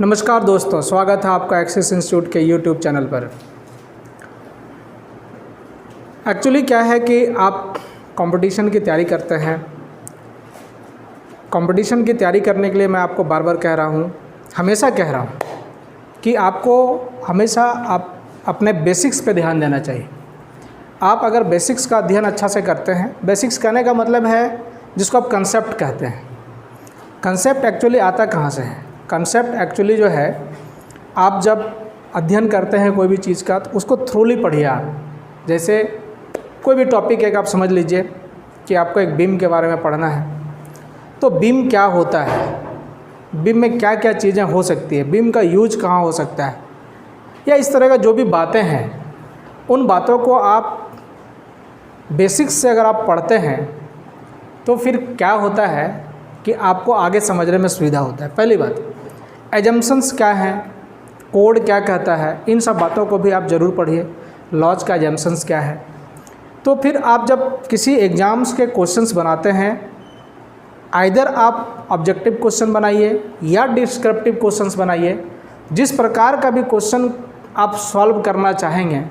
नमस्कार दोस्तों, स्वागत है आपका एक्सिस इंस्टीट्यूट के यूट्यूब चैनल पर। एक्चुअली क्या है कि आप कंपटीशन की तैयारी करते हैं। कंपटीशन की तैयारी करने के लिए मैं आपको बार बार कह रहा हूँ, हमेशा कह रहा हूँ कि आपको हमेशा आप अपने बेसिक्स पे ध्यान देना चाहिए। आप अगर बेसिक्स का अध्ययन अच्छा से करते हैं, बेसिक्स कहने का मतलब है जिसको आप कंसेप्ट कहते हैं। कंसेप्ट एक्चुअली आता कहाँ से है? कंसेप्ट एक्चुअली जो है, आप जब अध्ययन करते हैं कोई भी चीज़ का तो उसको थ्रूली पढ़िए आप। जैसे कोई भी टॉपिक एक आप समझ लीजिए कि आपको एक बीम के बारे में पढ़ना है, तो बीम क्या होता है, बीम में क्या क्या चीज़ें हो सकती है, बीम का यूज कहाँ हो सकता है, या इस तरह का जो भी बातें हैं, उन बातों को आप बेसिक्स से अगर आप पढ़ते हैं तो फिर क्या होता है कि आपको आगे समझने में सुविधा होता है। पहली बात, एजम्पशंस क्या हैं, कोड क्या कहता है, इन सब बातों को भी आप ज़रूर पढ़िए। लॉज का एजम्पशंस क्या है। तो फिर आप जब किसी एग्ज़ाम्स के क्वेश्चंस बनाते हैं, आइदर आप ऑब्जेक्टिव क्वेश्चन बनाइए या डिस्क्रिप्टिव क्वेश्चंस बनाइए। जिस प्रकार का भी क्वेश्चन आप सॉल्व करना चाहेंगे,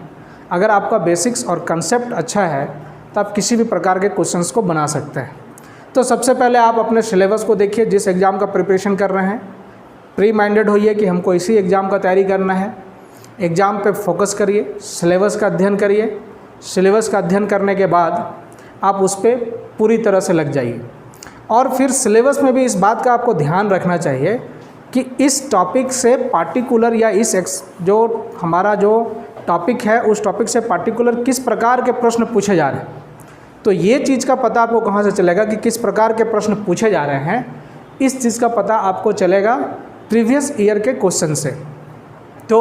अगर आपका बेसिक्स और कंसेप्ट अच्छा है तो आप किसी भी प्रकार के क्वेश्चंस को बना सकते हैं। तो सबसे पहले आप अपने सिलेबस को देखिए। जिस एग्ज़ाम का प्रिपरेशन कर रहे हैं, प्री माइंडेड होइए कि हमको इसी एग्ज़ाम का तैयारी करना है। एग्ज़ाम पे फोकस करिए, सिलेबस का अध्ययन करिए। सिलेबस का अध्ययन करने के बाद आप उस पर पूरी तरह से लग जाइए। और फिर सिलेबस में भी इस बात का आपको ध्यान रखना चाहिए कि इस टॉपिक से पार्टिकुलर या जो हमारा जो टॉपिक है उस टॉपिक से पार्टिकुलर किस प्रकार के प्रश्न पूछे जा रहे हैं। तो ये चीज़ का पता आपको कहाँ से चलेगा कि किस प्रकार के प्रश्न पूछे जा रहे हैं? इस चीज़ का पता आपको चलेगा प्रीवियस ईयर के क्वेश्चन से। तो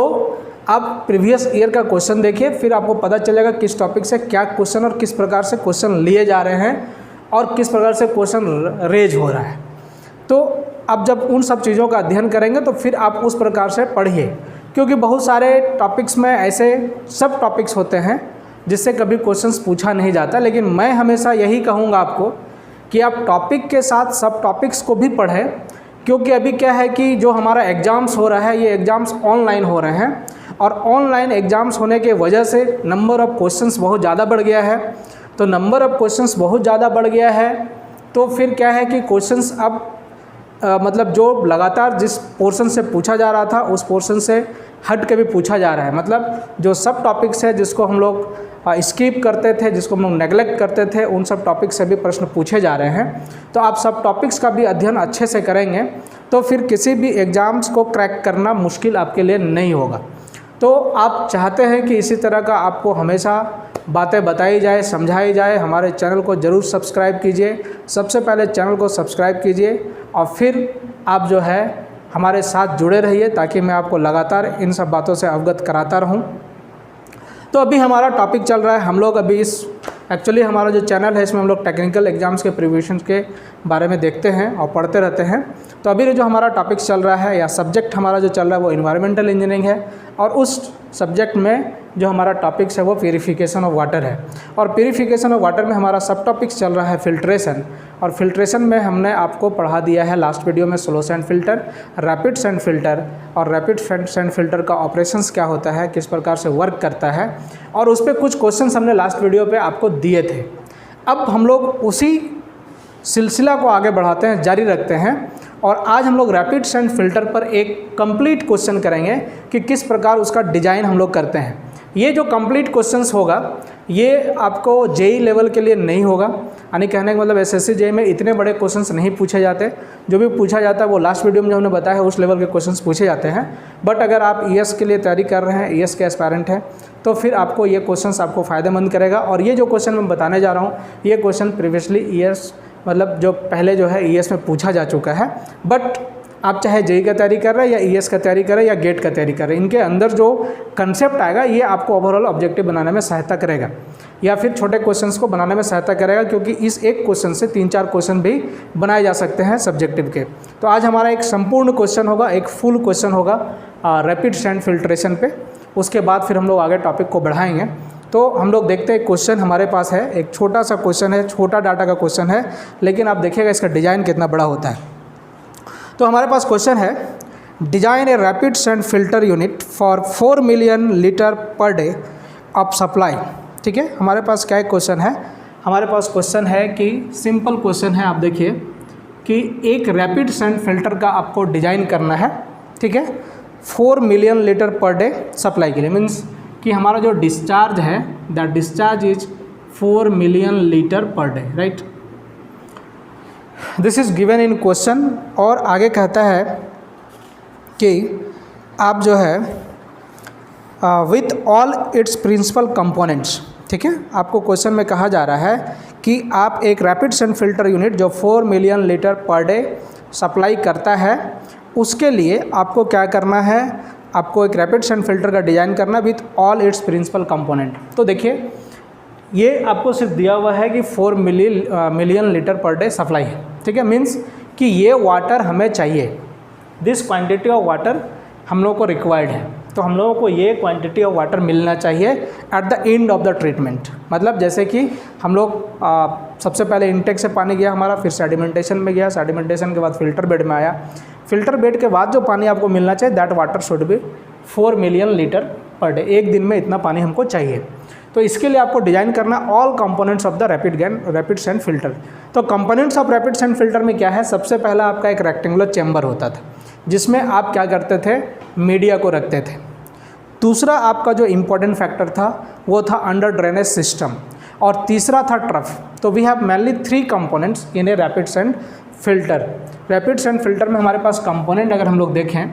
आप प्रीवियस ईयर का क्वेश्चन देखिए, फिर आपको पता चलेगा किस टॉपिक से क्या क्वेश्चन और किस प्रकार से क्वेश्चन लिए जा रहे हैं और किस प्रकार से क्वेश्चन रेज हो रहा है। तो अब जब उन सब चीज़ों का अध्ययन करेंगे तो फिर आप उस प्रकार से पढ़िए, क्योंकि बहुत सारे टॉपिक्स में ऐसे सब टॉपिक्स होते हैं जिससे कभी क्वेश्चंस पूछा नहीं जाता। लेकिन मैं हमेशा यही कहूँगा आपको कि आप टॉपिक के साथ सब टॉपिक्स को भी पढ़ें, क्योंकि अभी क्या है कि जो हमारा एग्ज़ाम्स हो रहा है, ये एग्ज़ाम्स ऑनलाइन हो रहे हैं और ऑनलाइन एग्ज़ाम्स होने के वजह से नंबर ऑफ़ क्वेश्चंस बहुत ज़्यादा बढ़ गया है। तो नंबर ऑफ़ क्वेश्चंस बहुत ज़्यादा बढ़ गया है तो फिर क्या है कि क्वेश्चंस अब मतलब जो लगातार जिस पोर्शन से पूछा जा रहा था उस पोर्शन से हट के भी पूछा जा रहा है। मतलब जो सब टॉपिक्स है जिसको हम लोग स्किप करते थे, जिसको हम लोग नेगलेक्ट करते थे, उन सब टॉपिक्स से भी प्रश्न पूछे जा रहे हैं। तो आप सब टॉपिक्स का भी अध्ययन अच्छे से करेंगे तो फिर किसी भी एग्ज़ाम्स को क्रैक करना मुश्किल आपके लिए नहीं होगा। तो आप चाहते हैं कि इसी तरह का आपको हमेशा बातें बताई जाए, समझाई जाए, हमारे चैनल को ज़रूर सब्सक्राइब कीजिए। सबसे पहले चैनल को सब्सक्राइब कीजिए और फिर आप जो है हमारे साथ जुड़े रहिए, ताकि मैं आपको लगातार इन सब बातों से अवगत कराता रहूं। तो अभी हमारा टॉपिक चल रहा है, हम लोग अभी एक्चुअली हमारा जो चैनल है इसमें हम लोग टेक्निकल एग्ज़ाम्स के प्रिपरेशन के बारे में देखते हैं और पढ़ते रहते हैं। तो अभी जो हमारा टॉपिक चल रहा है या सब्जेक्ट हमारा जो चल रहा है वो एनवायरमेंटल इंजीनियरिंग है, और उस सब्जेक्ट में जो हमारा टॉपिक्स है वो प्यूरिफिकेशन ऑफ वाटर है। और प्यूरिफिकेशन ऑफ वाटर में हमारा सब टॉपिक्स चल रहा है फिल्ट्रेशन। और फिल्ट्रेशन में हमने आपको पढ़ा दिया है लास्ट वीडियो में slow sand filter, rapid sand filter, और रैपिड सैंड फिल्टर का ऑपरेशंस क्या होता है, किस प्रकार से वर्क करता है, और उस पर कुछ क्वेश्चंस हमने लास्ट वीडियो पे आपको दिए थे। अब हम लोग उसी सिलसिला को आगे बढ़ाते हैं, जारी रखते हैं, और आज हम लोग रैपिड सैंड फिल्टर पर एक कंप्लीट क्वेश्चन करेंगे कि किस प्रकार उसका डिज़ाइन हम लोग करते हैं। ये जो कंप्लीट क्वेश्चंस होगा ये आपको जेई लेवल के लिए नहीं होगा, यानी कहने का मतलब एसएससी जेई में इतने बड़े क्वेश्चंस नहीं पूछे जाते। जो भी पूछा जाता है वो लास्ट वीडियो में जो हमने बताया है उस लेवल के क्वेश्चंस पूछे जाते हैं। बट अगर आप ईएस के लिए तैयारी कर रहे हैं, ईएस के एस्पायरेंट हैं, तो फिर आपको ये क्वेश्चंस आपको फ़ायदेमंद करेगा। और ये जो क्वेश्चन मैं बताने जा रहा हूँ ये क्वेश्चन प्रीवियसली ईएस मतलब जो पहले जो है ईएस में पूछा जा चुका है। बट आप चाहे जेई का तैयारी कर रहे हैं या ईएस का तैयारी कर रहे हैं या गेट का तैयारी कर रहे हैं, इनके अंदर जो कंसेप्ट आएगा ये आपको ओवरऑल ऑब्जेक्टिव बनाने में सहायता करेगा या फिर छोटे क्वेश्चंस को बनाने में सहायता करेगा, क्योंकि इस एक क्वेश्चन से 3-4 क्वेश्चन भी बनाए जा सकते हैं सब्जेक्टिव के। तो आज हमारा एक संपूर्ण क्वेश्चन होगा, एक फुल क्वेश्चन होगा रैपिड सैंड फिल्ट्रेशन पे। उसके बाद फिर हम लोग आगे टॉपिक को बढ़ाएंगे। तो हम लोग देखते हैं क्वेश्चन हमारे पास है, एक छोटा सा क्वेश्चन है, छोटा डाटा का क्वेश्चन है, लेकिन आप देखिएगा इसका डिज़ाइन कितना बड़ा होता है। तो हमारे पास क्वेश्चन है design A rapid sand filter unit for 4 million litre per day of supply. ठीक है, हमारे पास क्या क्वेश्चन है, हमारे पास क्वेश्चन है कि सिंपल क्वेश्चन है, आप देखिए कि एक रैपिड सैंड फिल्टर का आपको डिजाइन करना है। ठीक है, 4 million litre per day supply के लिए, मीन्स कि हमारा जो डिस्चार्ज है the discharge is 4 million litre per day, right. This is given in question. और आगे कहता है कि आप जो है with all its principal components. ठीक है, आपको क्वेश्चन में कहा जा रहा है कि आप एक रैपिड सैंड फिल्टर यूनिट जो 4 million litre per day supply करता है, उसके लिए आपको क्या करना है, आपको एक रैपिड सैंड फिल्टर का डिज़ाइन करना with all its principal component. तो देखिए ये आपको सिर्फ दिया हुआ है कि 4 million litre per day supply है। ठीक है, मीन्स कि ये वाटर हमें चाहिए, दिस क्वांटिटी ऑफ वाटर हम लोगों को रिक्वायर्ड है, तो हम लोगों को ये क्वांटिटी ऑफ वाटर मिलना चाहिए at the end of the treatment. मतलब जैसे कि हम लोग सबसे पहले इनटेक से पानी गया हमारा, फिर सेडिमेंटेशन में गया, सेडिमेंटेशन के बाद फिल्टर बेड में आया, फिल्टर बेड के बाद जो पानी आपको मिलना चाहिए that water should be 4 million litre per day. एक दिन में इतना पानी हमको चाहिए। तो इसके लिए आपको डिज़ाइन करना all components of the rapid sand filter. तो components of rapid sand filter में क्या है, सबसे पहला आपका एक रेक्टेंगुलर चैम्बर होता था जिसमें आप क्या करते थे, मीडिया को रखते थे। दूसरा आपका जो इम्पोर्टेंट फैक्टर था वो था अंडर ड्रेनेज सिस्टम, और तीसरा था ट्रफ। तो we have mainly 3 components in a rapid sand filter. Rapid sand filter में हमारे पास कंपोनेंट अगर हम लोग देखें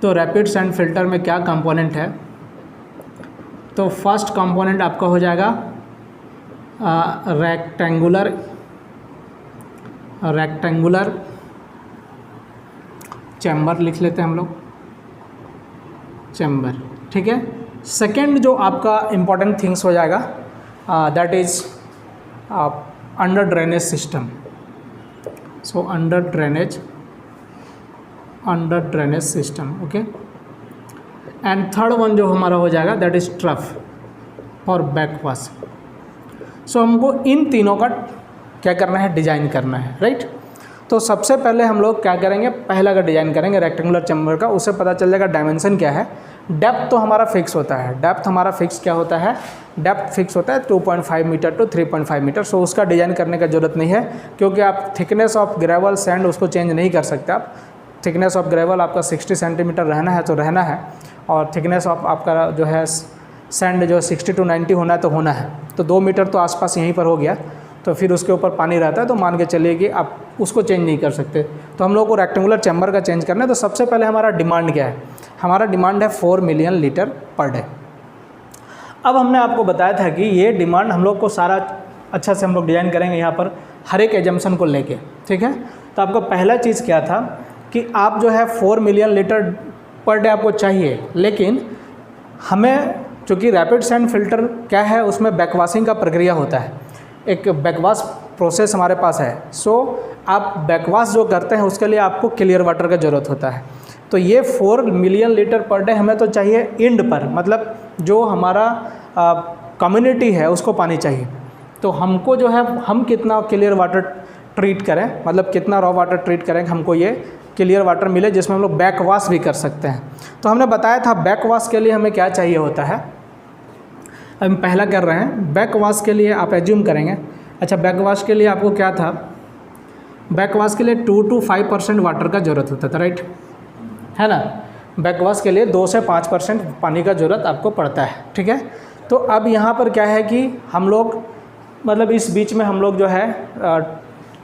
तो रैपिड सैंड फिल्टर में क्या कंपोनेंट है, तो फर्स्ट कंपोनेंट आपका हो जाएगा रेक्टेंगुलर चैम्बर, लिख लेते हैं हम लोग चैम्बर। ठीक है, सेकेंड जो आपका इम्पॉर्टेंट थिंग्स हो जाएगा that is under drainage system. So under drainage system, okay. And third one जो हमारा हो जाएगा दैट इज ट्रफ और बैकवाश। सो हमको इन तीनों का क्या करना है, डिजाइन करना है, राइट। तो सबसे पहले हम लोग क्या करेंगे, पहला का डिजाइन करेंगे रेक्टेंगुलर चैम्बर का। उससे पता चल जाएगा डायमेंशन क्या है। डेप्थ तो हमारा फिक्स होता है, डेप्थ हमारा फिक्स क्या होता है, डेप्थ फिक्स होता है 2.5 मीटर टू 3.5 मीटर। सो उसका डिजाइन करने का जरूरत नहीं है, क्योंकि आप थिकनेस ऑफ ग्रेवल सैंड उसको चेंज नहीं कर सकते। आप थिकनेस ऑफ ग्रेवल आपका 60 सेंटीमीटर रहना है तो रहना है, और थिकनेस ऑफ आपका जो है सैंड जो 60 to 90 होना है तो होना है। तो 2 मीटर तो आसपास यहीं पर हो गया, तो फिर उसके ऊपर पानी रहता है तो मान के चलिए कि आप उसको चेंज नहीं कर सकते। तो हम लोग को रेक्टेंगुलर चैम्बर का चेंज करना है। तो सबसे पहले हमारा डिमांड क्या है, हमारा डिमांड है 4 मिलियन लीटर पर डे। अब हमने आपको बताया था कि ये डिमांड हम लोग को सारा अच्छा से हम लोग डिज़ाइन करेंगे यहाँ पर हर एक एजम्पशन को लेके। ठीक है, तो आपका पहला चीज़ क्या था कि आप जो है 4 मिलियन लीटर पर डे आपको चाहिए, लेकिन हमें चूँकि रैपिड सैंड फिल्टर क्या है, उसमें बैकवाशिंग का प्रक्रिया होता है, एक बैकवाश प्रोसेस हमारे पास है। सो आप बैकवाश जो करते हैं उसके लिए आपको क्लियर वाटर का ज़रूरत होता है। तो ये 4 मिलियन लीटर पर डे हमें तो चाहिए एंड पर, मतलब जो हमारा कम्युनिटी है उसको पानी चाहिए। तो हमको जो है हम कितना क्लियर वाटर ट्रीट करें, मतलब कितना रॉ वाटर ट्रीट करें, हमको ये क्लियर वाटर मिले जिसमें हम लोग बैक वॉश भी कर सकते हैं। तो हमने बताया था बैक वॉश के लिए हमें क्या चाहिए होता है। हम पहला कर रहे हैं बैक वॉश के लिए, आप एज्यूम करेंगे। अच्छा, बैक वॉश के लिए आपको क्या था, बैक वॉश के लिए 2 to 5% वाटर का ज़रूरत होता था, राइट, है ना। बैक वॉश के लिए 2 से 5% पानी का ज़रूरत आपको पड़ता है। ठीक है, तो अब यहाँ पर क्या है कि हम लोग मतलब इस बीच में हम लोग जो है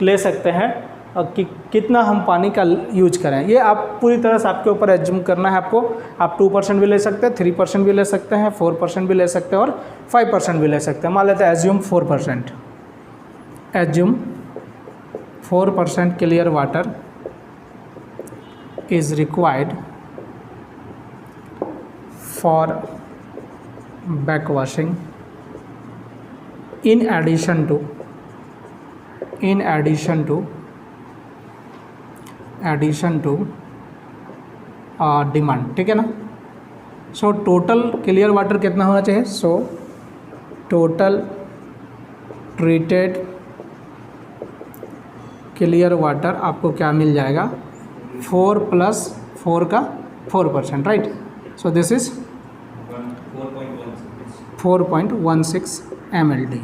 ले सकते हैं कि कितना हम पानी का यूज करें। ये आप पूरी तरह से आपके ऊपर एज्यूम करना है आपको। आप 2% भी ले सकते हैं, 3% भी ले सकते हैं, 4% भी ले सकते हैं और 5% भी ले सकते हैं। मान लेते हैं assume 4%, assume 4% clear water is required for back washing in addition to demand. ठीक है ना। सो टोटल क्लियर वाटर कितना होना चाहिए, so total treated clear water आपको क्या मिल जाएगा, 4 + 4 का 4%, right. So this is 4.16 ml।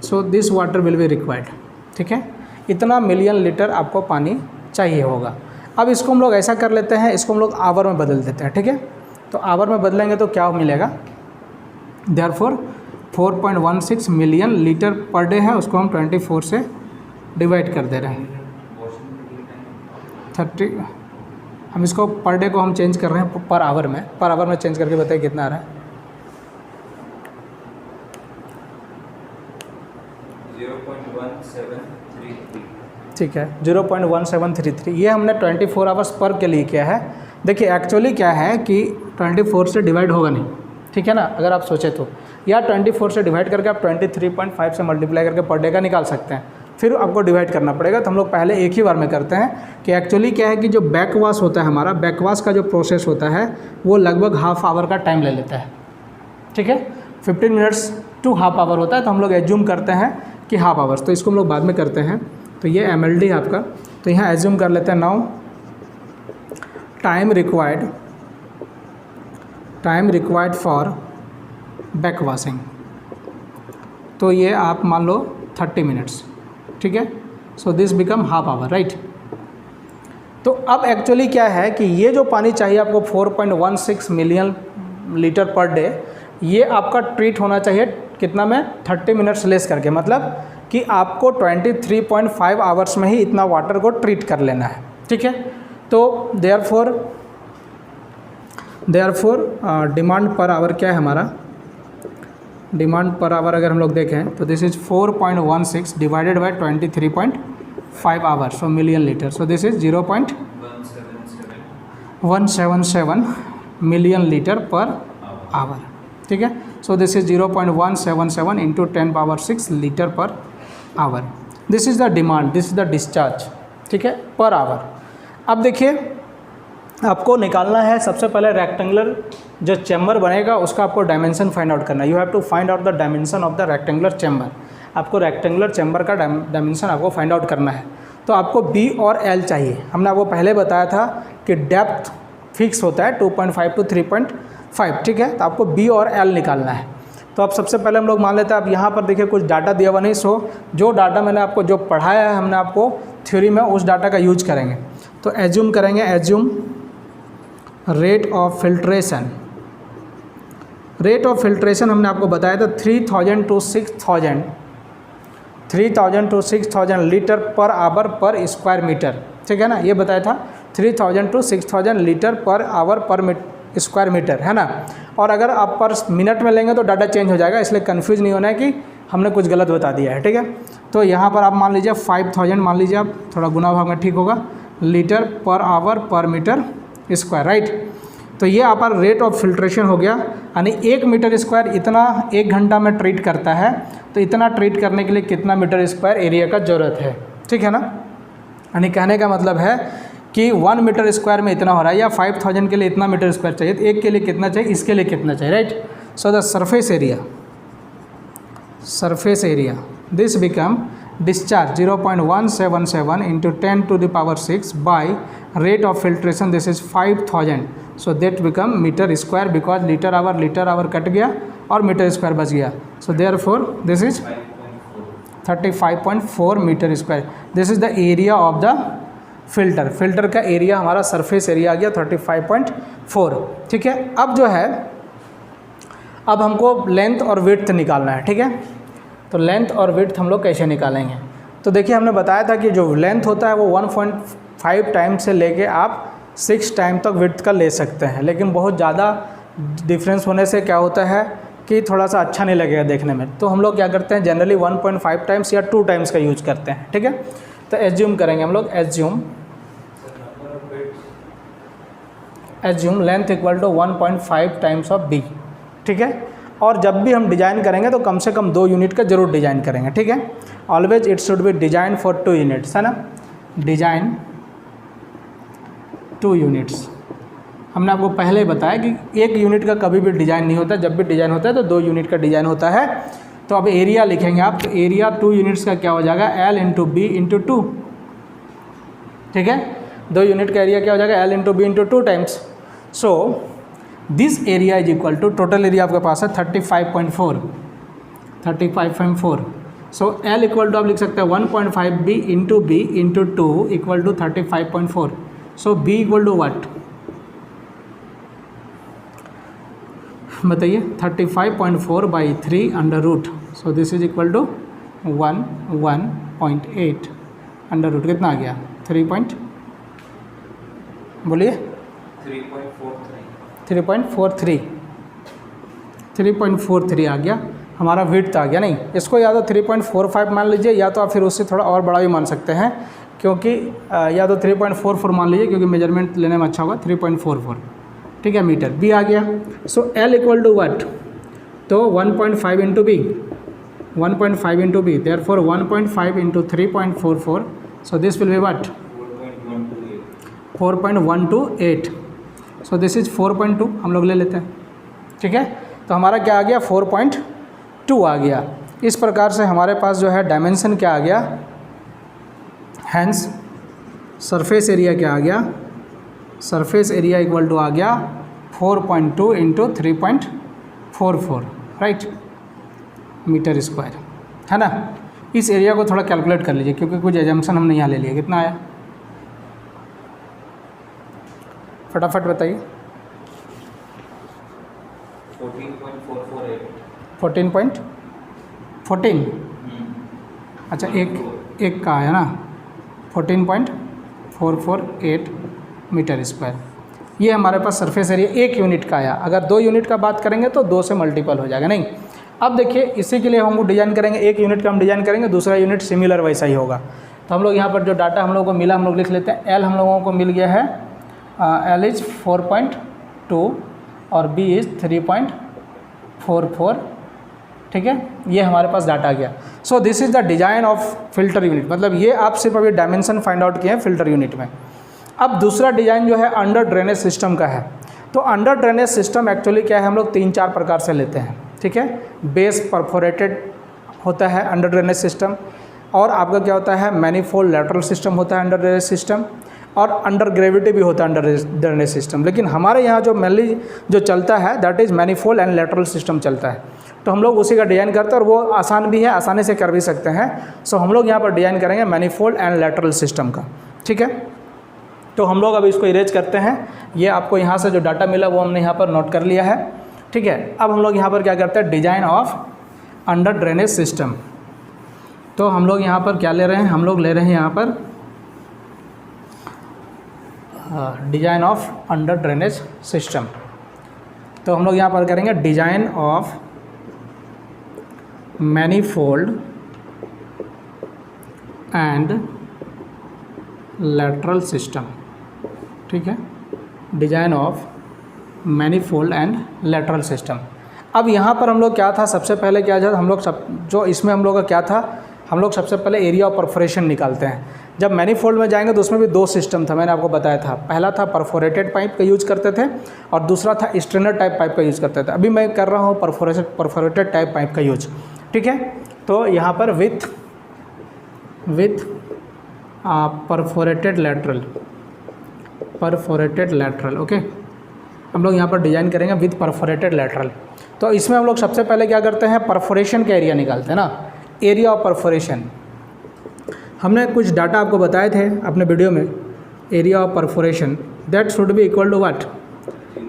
So this water will be required, ठीक है। इतना मिलियन लीटर आपको पानी चाहिए होगा। अब इसको हम लोग ऐसा कर लेते हैं, इसको हम लोग आवर में बदल देते हैं, ठीक है। तो आवर में बदलेंगे तो क्या मिलेगा, therefore 4.16 million litre per day है, उसको हम 24 से डिवाइड कर दे रहे हैं 30। हम इसको पर डे को हम चेंज कर रहे हैं पर आवर में चेंज करके बताइए कितना आ रहा है। 0.1733। ठीक है, 0.1733। ये हमने 24 आवर्स पर के लिए किया है। देखिए एक्चुअली क्या है कि 24 से डिवाइड होगा नहीं, ठीक है ना, अगर आप सोचें तो, या 24 से डिवाइड करके आप 23.5 से मल्टीप्लाई करके पर डे का निकाल सकते हैं, फिर आपको डिवाइड करना पड़ेगा। तो हम लोग पहले एक ही बार में करते हैं कि एक्चुअली क्या है कि जो बैकवाश होता है हमारा, बैकवाश का जो प्रोसेस होता है वो लगभग हाफ आवर का टाइम ले लेता है, ठीक है। 15 मिनट्स टू हाफ आवर होता है, तो हम लोग एज्यूम करते हैं कि हाफ आवर्स, तो इसको हम लोग बाद में करते हैं। तो ये MLD है आपका, तो यहाँ एज्यूम कर लेते हैं now time required for back washing, तो ये आप मान लो 30 मिनट्स, ठीक है। So this become half hour, right. तो अब एक्चुअली क्या है कि ये जो पानी चाहिए आपको 4.16 मिलियन लीटर पर डे, ये आपका ट्रीट होना चाहिए कितना में, 30 मिनट्स लेस करके, मतलब कि आपको 23.5 आवर्स में ही इतना वाटर को ट्रीट कर लेना है, ठीक है। तो देयरफॉर डिमांड पर आवर क्या है हमारा, डिमांड पर आवर अगर हम लोग देखें तो this is 4.16 divided by 23.5 hours, so million litre, so this is 0.177 million litre per hour, ठीक है। So this is 0.177 into 10⁻6 litre per hour. This is the demand, this is the discharge, ठीक है, per hour. अब देखिए आपको निकालना है सबसे पहले रेक्टेंगुलर जो चैम्बर बनेगा उसका आपको डायमेंशन फाइंड आउट करना है। You have to find out the dimension of the rectangular chamber. आपको रेक्टेंगुलर चैम्बर का डायमेंशन आपको फाइंड आउट करना है। तो आपको B और L चाहिए। हमने आपको पहले बताया था कि डेप्थ फिक्स होता है 2.5 to 3.5, ठीक है। तो आपको B और L निकालना है। तो अब सबसे पहले हम लोग मान लेते हैं, अब यहाँ पर देखिए कुछ डाटा दिया हुआ नहीं, सो जो डाटा मैंने आपको जो पढ़ाया है हमने आपको थ्योरी में, उस डाटा का यूज करेंगे। तो एज्यूम करेंगे, assume rate of filtration. Rate of filtration हमने आपको बताया था 3000 to 6000 लीटर पर आवर पर स्क्वायर मीटर, ठीक है ना, ये बताया था 3000 to 6000 लीटर पर आवर पर स्क्वायर मीटर, है ना। और अगर आप पर मिनट में लेंगे तो डाटा चेंज हो जाएगा, इसलिए कंफ्यूज नहीं होना है कि हमने कुछ गलत बता दिया है, ठीक है। तो यहाँ पर आप मान लीजिए 5000 मान लीजिए, आप थोड़ा गुना भाग में ठीक होगा, लीटर पर आवर पर मीटर स्क्वायर, राइट। तो ये आपका रेट ऑफ फिल्ट्रेशन हो गया, यानी 1 मीटर स्क्वायर इतना 1 घंटा में ट्रीट करता है, तो इतना ट्रीट करने के लिए कितना मीटर स्क्वायर एरिया का ज़रूरत है, ठीक है ना। यानी कहने का मतलब है कि 1 मीटर स्क्वायर में इतना हो रहा है, या 5000 के लिए इतना मीटर स्क्वायर चाहिए, तो एक के लिए कितना चाहिए, इसके लिए कितना चाहिए, right. So the surface area this become discharge 0.177 into 10 to the power 6 by rate of filtration, this is 5000, so that become meter square because litre hour cut गया और मीटर स्क्वायर बच गया। so therefore this is 35.4 metre square. This is the area of the filter का area हमारा surface area आ गया 35.4, ठीक है। अब जो है, अब हमको लेंथ और विड्थ निकालना है, ठीक है। तो लेंथ और विड्थ हम लोग कैसे निकालेंगे, तो देखिए हमने बताया था कि जो लेंथ होता है वो 1.5 टाइम से लेके आप 6 टाइम तक विड्थ का ले सकते हैं, लेकिन बहुत ज़्यादा डिफरेंस होने से क्या होता है कि थोड़ा सा अच्छा नहीं लगेगा देखने में। तो हम लोग क्या करते हैं, जनरली 1.5 टाइम्स या 2 टाइम्स का यूज करते हैं, ठीक है। तो एज्यूम करेंगे हम लोग, assume length equal to 1.5 times of B, ठीक है। और जब भी हम डिज़ाइन करेंगे तो कम से कम 2 यूनिट का जरूर डिज़ाइन करेंगे, ठीक है। Always it should B design for 2 units, है ना, डिजाइन 2 यूनिट्स। हमने आपको पहले ही बताया कि 1 यूनिट का कभी भी डिज़ाइन नहीं होता, जब भी डिज़ाइन होता है तो 2 यूनिट का डिज़ाइन होता है। तो अब एरिया लिखेंगे आप, तो एरिया 2 यूनिट्स का क्या हो जाएगा, L इंटू B इंटू 2, ठीक है। 2 यूनिट का एरिया क्या हो जाएगा, L into B into 2 times. So this area is equal to, total area आपके पास है 35.4। सो L इक्वल टू आप लिख सकते हैं 1.5 B into 2 equal to 35.4। So B equal to what, बताइए, 35.4 by 3 under root. So this is equal to 1.8 under root, कितना आ गया 3 बोलिए 3.43 आ गया हमारा विड्थ आ गया। नहीं, इसको या तो 3.45 मान लीजिए, या तो आप फिर उससे थोड़ा और बड़ा भी मान सकते हैं, क्योंकि या तो 3.44 मान लीजिए, क्योंकि मेजरमेंट लेने में अच्छा होगा। 3.44, ठीक है, मीटर। बी आ गया। So L equal to what, तो 1.5 into B, 1.5 into B, therefore 1.5 into 3.44, so this will be what 4.128। So this is 4.2 हम लोग ले लेते हैं, ठीक है। तो हमारा क्या आ गया 4.2 आ गया। इस प्रकार से हमारे पास जो है डायमेंशन क्या आ गया, हैंस सरफेस एरिया क्या आ गया, सरफेस एरिया इक्वल टू आ गया 4.2 इंटू 3.44, राइट, मीटर स्क्वायर, है ना। इस एरिया को थोड़ा कैलकुलेट कर लीजिए, क्योंकि कुछ एजम्पशन हमने यहाँ ले लिया। कितना आया, फटाफट बताइए। 14.14, अच्छा, एक का आया ना, 14.448 मीटर स्क्वायर। ये हमारे पास सरफेस एरिया 1 यूनिट का आया। अगर 2 यूनिट का बात करेंगे तो 2 से मल्टीपल हो जाएगा। नहीं, अब देखिए, इसी के लिए हम डिज़ाइन करेंगे, 1 यूनिट का हम डिज़ाइन करेंगे, दूसरा यूनिट सिमिलर वैसा ही होगा। तो हम लोग यहाँ पर जो डाटा हम लोगों को मिला, हम लोग लिख लेते हैं। L हम लोगों को मिल गया है, L इज़ 4.2 और B इज़ 3.44, ठीक है। ये हमारे पास डाटा आ गया। सो this is the design of filter unit, मतलब ये आप सिर्फ अभी डायमेंशन फाइंड आउट किए हैं फिल्टर यूनिट में। अब दूसरा डिज़ाइन जो है अंडर ड्रेनेज सिस्टम का है। तो अंडर ड्रेनेज सिस्टम एक्चुअली क्या है, हम लोग 3-4 प्रकार से लेते हैं, ठीक है। बेस परफोरेटेड होता है अंडर ड्रेनेज सिस्टम, और आपका क्या होता है, मैनीफोल्ड लैटरल सिस्टम होता है अंडर ड्रेनेज सिस्टम, और अंडर ग्रेविटी भी होता है अंडर ड्रेनेज सिस्टम। लेकिन हमारे यहाँ जो मेनली जो चलता है that is manifold and lateral system चलता है। तो हम लोग उसी का डिज़ाइन करते हैं, और वो आसान भी है, आसानी से कर भी सकते हैं। सो हम लोग यहाँ पर डिज़ाइन करेंगे मैनीफोल्ड एंड लैटरल सिस्टम का, ठीक है। तो हम लोग अभी इसको इरेज करते हैं। ये आपको यहाँ से जो डाटा मिला वो हमने यहाँ पर नोट कर लिया है, ठीक है। अब हम लोग यहाँ पर क्या करते हैं, design of under drainage system. तो हम लोग यहाँ पर क्या ले रहे हैं, हम लोग ले रहे हैं यहाँ पर design of under drainage system. तो हम लोग यहाँ पर करेंगे design of manifold and lateral system, ठीक है, design of manifold and lateral system. अब यहाँ पर हम लोग क्या था, सबसे पहले क्या था, हम लोग जो इसमें हम लोग का क्या था, हम लोग सबसे पहले एरिया ऑफ परफोरेशन निकालते हैं। जब मैनीफोल्ड में जाएंगे तो उसमें भी 2 सिस्टम था, मैंने आपको बताया था। पहला था परफोरेटेड पाइप का यूज करते थे, और दूसरा था स्ट्रेनर टाइप पाइप का यूज़ करते थे। अभी मैं कर रहा हूँ परफोरेटेड टाइप पाइप का यूज, ठीक है। तो यहाँ पर विथ परफोरेटेड लैटरल, ओके, हम लोग यहाँ पर डिज़ाइन करेंगे विथ परफोरेटेड लैटरल। तो इसमें हम लोग सबसे पहले क्या करते हैं, परफोरेशन का एरिया निकालते हैं ना, एरिया ऑफ परफोरेशन। हमने कुछ डाटा आपको बताए थे अपने वीडियो में, area of perforation that should be equal to what,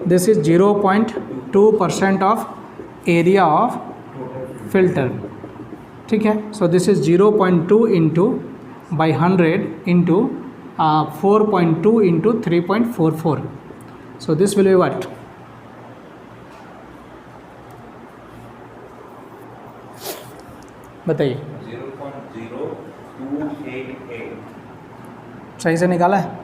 this is 0.2% of area of filter, ठीक है। So this is 0.2 into by 100 into 4.2 into 3.44। So this will be what, बताइए, 0.0288। सही से निकाला है?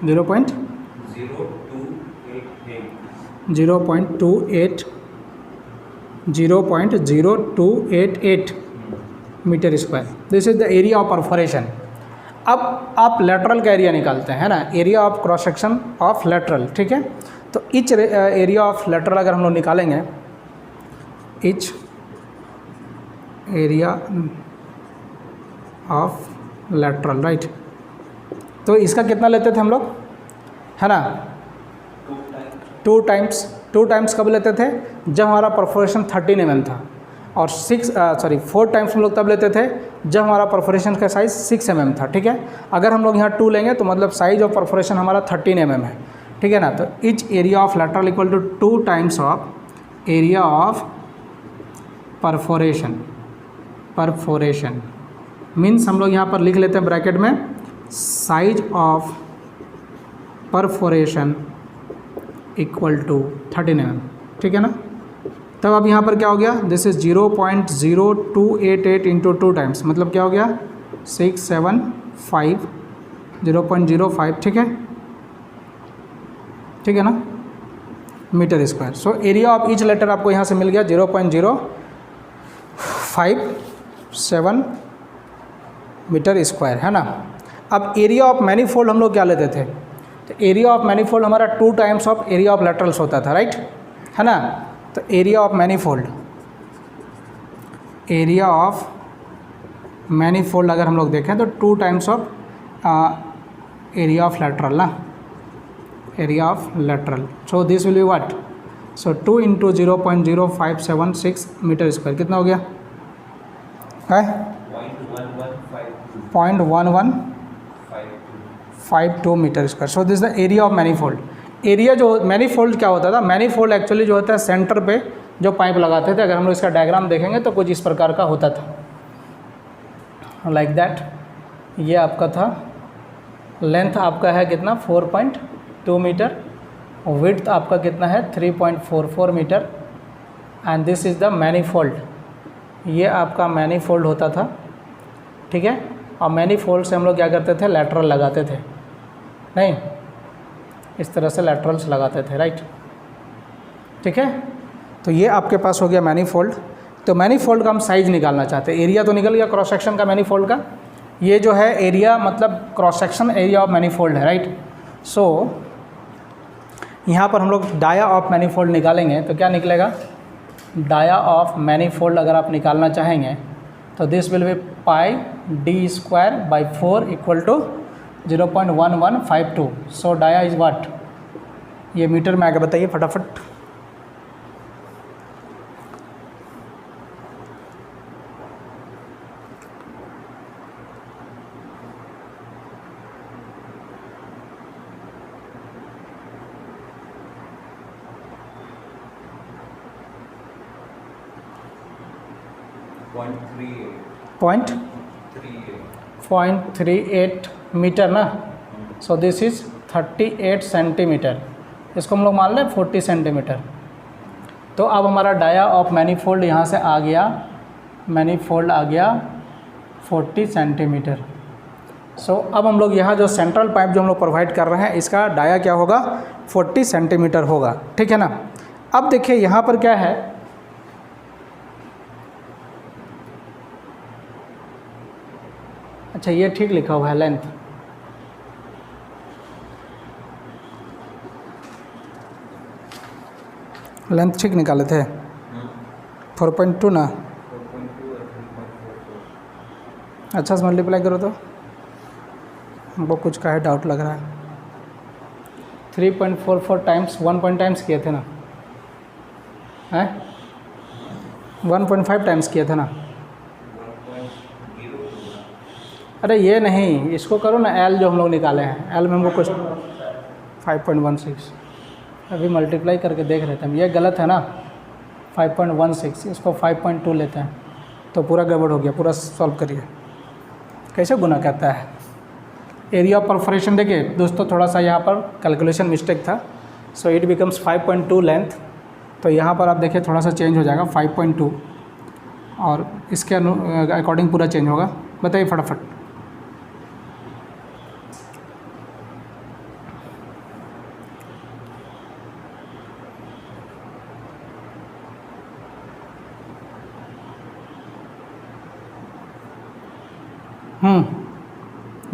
0.0288 metre square. This is the area of perforation. अब आप lateral का एरिया निकालते हैं ना, area of cross section of lateral, ठीक है। तो इच एरिया ऑफ लेटरल अगर हम लोग निकालेंगे, etch area of lateral, right. तो इसका कितना लेते थे हम लोग, है ना, 2 टाइम्स कब लेते थे, जब हमारा परफोरेशन 13 mm था, और 4 टाइम्स हम लोग तब लेते थे जब हमारा परफोरेशन का साइज़ 6 mm था, ठीक है। अगर हम लोग यहाँ 2 लेंगे तो मतलब साइज ऑफ परफोरेशन हमारा 13 mm है, ठीक है ना। तो each area of lateral equal to 2 times of area of perforation means हम लोग यहाँ पर लिख लेते हैं ब्रैकेट में size of perforation equal to 13 mm, ठीक है ना। तब अब यहाँ पर क्या हो गया, दिस इज 0.0288 इंटू 2 टाइम्स, मतलब क्या हो गया 675 0.05, ठीक है, ठीक है ना, metre square. So area of each lateral आपको यहाँ से मिल गया 0.057 मीटर स्क्वायर, है ना। अब एरिया ऑफ मैनीफोल्ड हम लोग क्या लेते थे, तो एरिया ऑफ मैनीफोल्ड हमारा 2 times of area of laterals होता था, राइट, है ना। तो एरिया ऑफ मैनीफोल्ड अगर हम लोग देखें तो 2 times of area of lateral ना, area of lateral. So this will be what, so 2 into 0.0576 metre square कितना हो गया है 0.1152 metre square. So this the area of manifold. Area जो मैनीफोल्ड क्या होता था, मैनीफोल्ड एक्चुअली जो होता है सेंटर पे जो पाइप लगाते थे, अगर हम लोग इसका डायग्राम देखेंगे तो कुछ इस प्रकार का होता था, लाइक दैट। ये आपका था, लेंथ आपका है कितना 4.2 मीटर, विड्थ आपका कितना है 3.44 metre, and this is the manifold. ये आपका मैनीफोल्ड होता था, ठीक है। और मैनीफोल्ड से हम लोग क्या करते थे, लैटरल लगाते थे, नहीं इस तरह से लैटरल्स लगाते थे, राइट, ठीक है। तो ये आपके पास हो गया मैनीफोल्ड। तो मैनीफोल्ड का हम साइज़ निकालना चाहते हैं, एरिया तो निकल गया क्रॉस सेक्शन का मैनीफोल्ड का, ये जो है एरिया मतलब cross section area of manifold है, राइट। सो यहाँ पर हम लोग डाया ऑफ मैनीफोल्ड निकालेंगे तो क्या निकलेगा, डाया ऑफ मैनीफोल्ड अगर आप निकालना चाहेंगे तो this will be pi D square by 4 equal to 0.1152। So dia is what, ये मीटर में आगे बताइए फटाफट। पॉइंट 0.38 मीटर ना। सो दिस इज़ 38 सेंटीमीटर, इसको हम लोग मान लें 40 सेंटीमीटर। तो अब हमारा डाया ऑफ मैनीफोल्ड यहाँ से आ गया, मैनीफोल्ड आ गया 40 सेंटीमीटर। सो अब हम लोग यहाँ जो सेंट्रल पाइप जो हम लोग प्रोवाइड कर रहे हैं इसका डाया क्या होगा 40 सेंटीमीटर होगा, ठीक है ना। अब देखिए यहाँ पर क्या है, अच्छा ये ठीक लिखा हुआ है लेंथ, लेंथ ठीक निकाले थे 4.2 ना, अच्छा से मल्टीप्लाई करो तो हमको कुछ का है डाउट लग रहा है। 3.44 टाइम्स 1 टाइम्स किए थे ना, हैं 1.5 टाइम्स किए थे ना। अरे ये नहीं, इसको करो ना, एल जो हम लोग निकाले हैं, एल में हमको कुछ 5.16, अभी मल्टीप्लाई करके देख रहे थे हम, ये गलत है ना 5.16, इसको 5.2 लेते हैं तो पूरा गड़बड़ हो गया। पूरा सॉल्व करिए, कैसे गुना कहता है। एरिया ऑफ परफोरेशन देखिए दोस्तों, थोड़ा सा यहाँ पर कैलकुलेशन मिस्टेक था। सो इट बिकम्स 5.2 लेंथ, तो यहाँ पर आप देखिए थोड़ा सा चेंज हो जाएगा 5.2, और इसके अकॉर्डिंग पूरा चेंज होगा। बताइए फटाफट। हम्म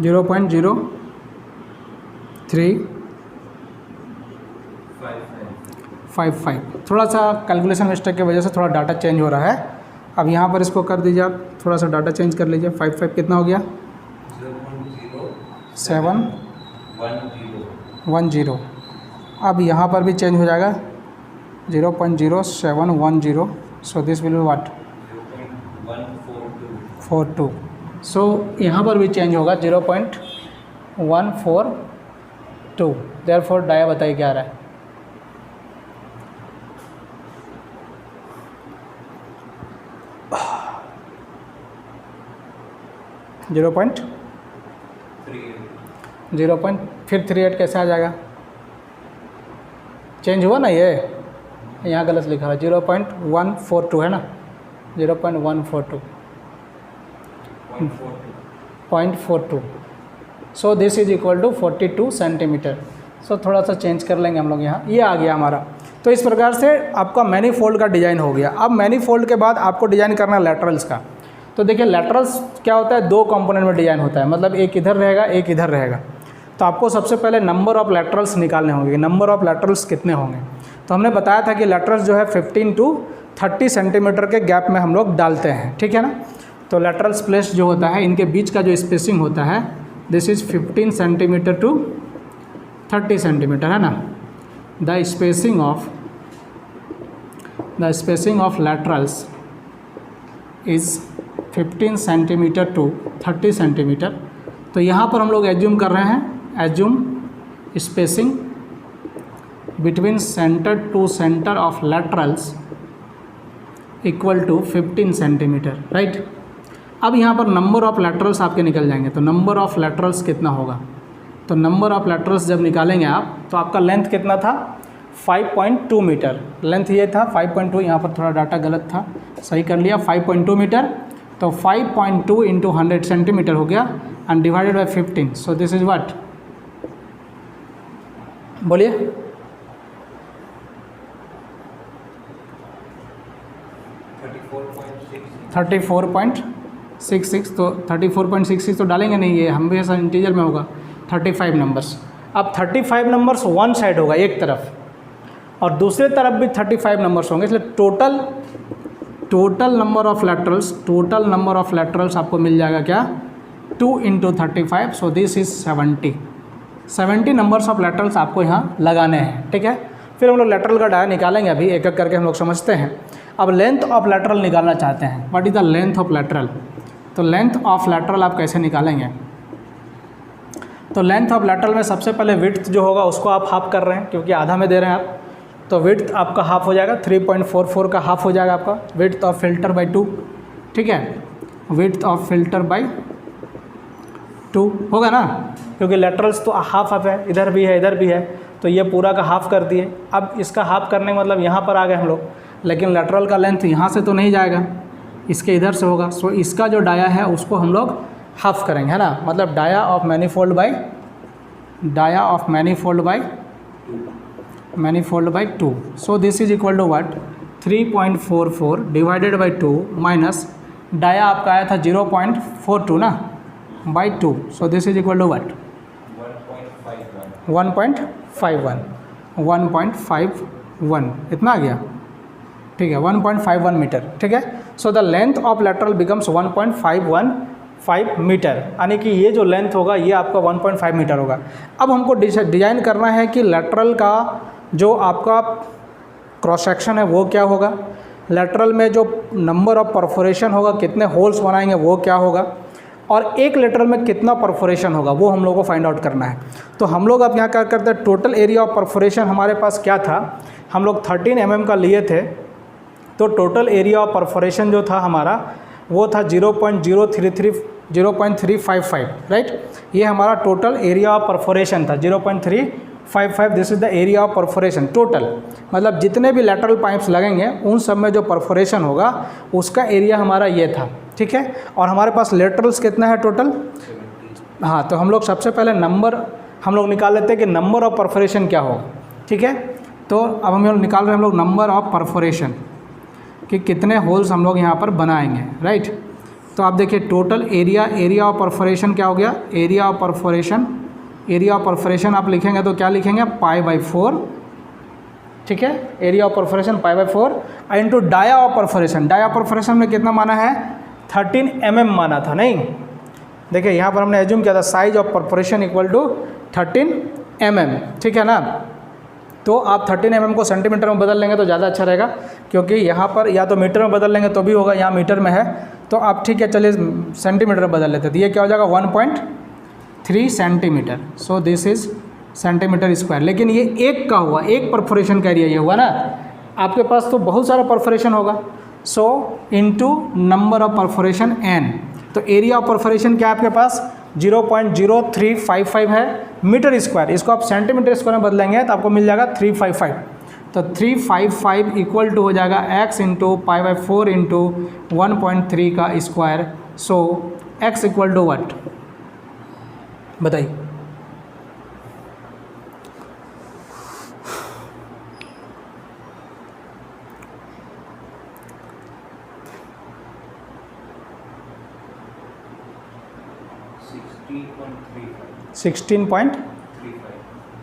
0.0355, थोड़ा सा कैलकुलेशन मिस्टेक की वजह से थोड़ा डाटा चेंज हो रहा है। अब यहाँ पर इसको कर दीजिए आप, थोड़ा सा डाटा चेंज कर लीजिए। 5 5 कितना हो गया? 0.0710। अब यहाँ पर भी चेंज हो जाएगा 0.0710। सो दिस विल बी व्हाट? 0.142। सो यहाँ पर भी चेंज होगा 0.142। देयरफॉर डाया बताइए क्या आ रहा है? 0.38 कैसे आ जाएगा? चेंज हुआ ना, ये यहाँ गलत लिखा हुआ है, 0.142 है ना, 0.142 so this is equal to 42 centimetre. सो थोड़ा सा चेंज कर लेंगे हम लोग यहाँ, ये आ गया हमारा। तो इस प्रकार से आपका मैनीफोल्ड का डिज़ाइन हो गया। अब मैनीफोल्ड के बाद आपको डिज़ाइन करना है लैटरल्स का। तो देखिए लैटरल्स क्या होता है, 2 कंपोनेंट में डिज़ाइन होता है, मतलब एक इधर रहेगा एक इधर रहेगा। तो आपको सबसे पहले नंबर ऑफ़ लैटरल्स निकालने होंगे, नंबर ऑफ़ लैटरल्स कितने होंगे। तो हमने बताया था कि लैटरल्स जो है 15 to 30 सेंटीमीटर के गैप में हम लोग डालते हैं, ठीक है ना। तो लैटरल्स प्लेस जो होता है, इनके बीच का जो स्पेसिंग होता है, this is 15 centimetre to 30 centimetre, है ना। The spacing of laterals is 15 centimetre to 30 centimetre. तो यहाँ पर हम लोग एज्यूम कर रहे हैं, assume spacing between centre to centre of laterals equal to 15 centimetre, right. अब यहाँ पर नंबर ऑफ़ लैटरल्स आपके निकल जाएंगे। तो नंबर ऑफ़ लैटरल्स कितना होगा? तो नंबर ऑफ़ लैटरल्स जब निकालेंगे आप, तो आपका लेंथ कितना था? 5.2 मीटर लेंथ ये था, 5.2। यहाँ पर थोड़ा डाटा गलत था, सही कर लिया, 5.2 मीटर। तो 5.2 इंटू 100 सेंटीमीटर हो गया and divided by 15। So this is what? बोलिए। 34.66। तो 34.66 तो डालेंगे नहीं, ये हम भी ऐसा इंटीजर में होगा। 35 नंबर्स। अब 35 नंबर्स वन साइड होगा एक तरफ, और दूसरे तरफ भी 35 नंबर्स होंगे, इसलिए टोटल नंबर ऑफ़ लैटरल्स आपको मिल जाएगा क्या? 2 into 35। So this is 70 numbers of laterals आपको यहाँ लगाने हैं, ठीक है। फिर हम लोग लैटरल का डाया निकालेंगे, अभी एक एक करके हम लोग समझते हैं। अब लेंथ ऑफ लैटरल निकालना चाहते हैं, what is the length of lateral. तो लेंथ ऑफ लैटरल आप कैसे निकालेंगे? तो लेंथ ऑफ लैटरल में सबसे पहले विड्थ जो होगा उसको आप हाफ कर रहे हैं, क्योंकि आधा में दे रहे हैं आप। तो विड्थ आपका हाफ हो जाएगा, 3.44 का हाफ हो जाएगा आपका विड्थ ऑफ फिल्टर बाई 2, ठीक है। विड्थ ऑफ फिल्टर बाई 2 होगा ना, क्योंकि लैटरल्स तो हाफ है, इधर भी है इधर भी है, तो ये पूरा का हाफ कर दिए। अब इसका हाफ करने का मतलब यहाँ पर आ गए हम लोग, लेकिन लैटरल का लेंथ यहाँ से तो नहीं जाएगा, इसके इधर से होगा। सो इसका जो डाया है उसको हम लोग हाफ करेंगे, है ना। मतलब dia of manifold by 2। So this is equal to what? 3.44 divided by 2 minus dia आपका आया था 0.42 ना, by 2। So this is equal to what? 1.51 इतना आ गया, ठीक है। 1.51 मीटर, ठीक है। So the length of lateral becomes 1.515 metre, यानी कि ये जो लेंथ होगा ये आपका 1.5 मीटर होगा। अब हमको डिज़ाइन करना है कि लैटरल का जो आपका क्रॉस सेक्शन है वो क्या होगा, लैटरल में जो नंबर ऑफ परफोरेशन होगा, कितने होल्स बनाएंगे वो क्या होगा, और एक लैटरल में कितना परफोरेशन होगा वो हम लोग को फाइंड आउट करना है। तो हम लोग अब यहाँ क्या करते हैं, टोटल एरिया ऑफ परफोरेशन हमारे पास क्या था, हम लोग 13 mm का लिए थे। तो टोटल एरिया ऑफ परफोरेशन जो था हमारा वो था 0.355, राइट। ये हमारा टोटल एरिया ऑफ परफोरेशन था 0.355। This is the area of perforation total, मतलब जितने भी लैटरल पाइप्स लगेंगे उन सब में जो परफोरेशन होगा उसका एरिया हमारा ये था, ठीक है। और हमारे पास लैटरल्स कितना है टोटल? हाँ, तो हम लोग सबसे पहले नंबर हम लोग निकाल लेते हैं कि नंबर ऑफ परफोरेशन क्या होगा, ठीक है। तो अब हम लोग निकाल रहे हैं हम लोग नंबर ऑफ परफोरेशन कि कितने होल्स हम लोग यहाँ पर बनाएंगे, राइट। तो आप देखिए टोटल एरिया ऑफ परफोरेशन क्या हो गया, एरिया ऑफ परफोरेशन आप लिखेंगे तो क्या लिखेंगे, पाई बाई 4। ठीक है, area of perforation π/4 into dia of perforation. Dia of perforation में कितना माना है, 13 mm माना था, नहीं देखिए यहाँ पर हमने एज्यूम किया था size of perforation equal to 13 mm, ठीक है ना। तो आप 13 mm को सेंटीमीटर में बदल लेंगे तो ज़्यादा अच्छा रहेगा, क्योंकि यहाँ पर या तो मीटर में बदल लेंगे तो भी होगा, यहाँ मीटर में है तो आप ठीक है चलिए सेंटीमीटर में बदल लेते, तो ये क्या हो जाएगा 1.3 centimetre. So this is centimetre square. लेकिन ये एक का हुआ, एक परफोरेशन का एरिया ये हुआ ना, आपके पास तो बहुत सारा परफोरेशन होगा। सो into number of perforation n, तो एरिया ऑफ परफोरेशन क्या है आपके पास 0.0355 है मीटर स्क्वायर, इसको आप सेंटीमीटर स्क्वायर में बदलेंगे तो आपको मिल जाएगा 355। तो 355 इक्वल टू हो जाएगा x इंटू π/4 इंटू 1.3 का square. So x equal to what बताइए, सिक्सटीन पॉइंट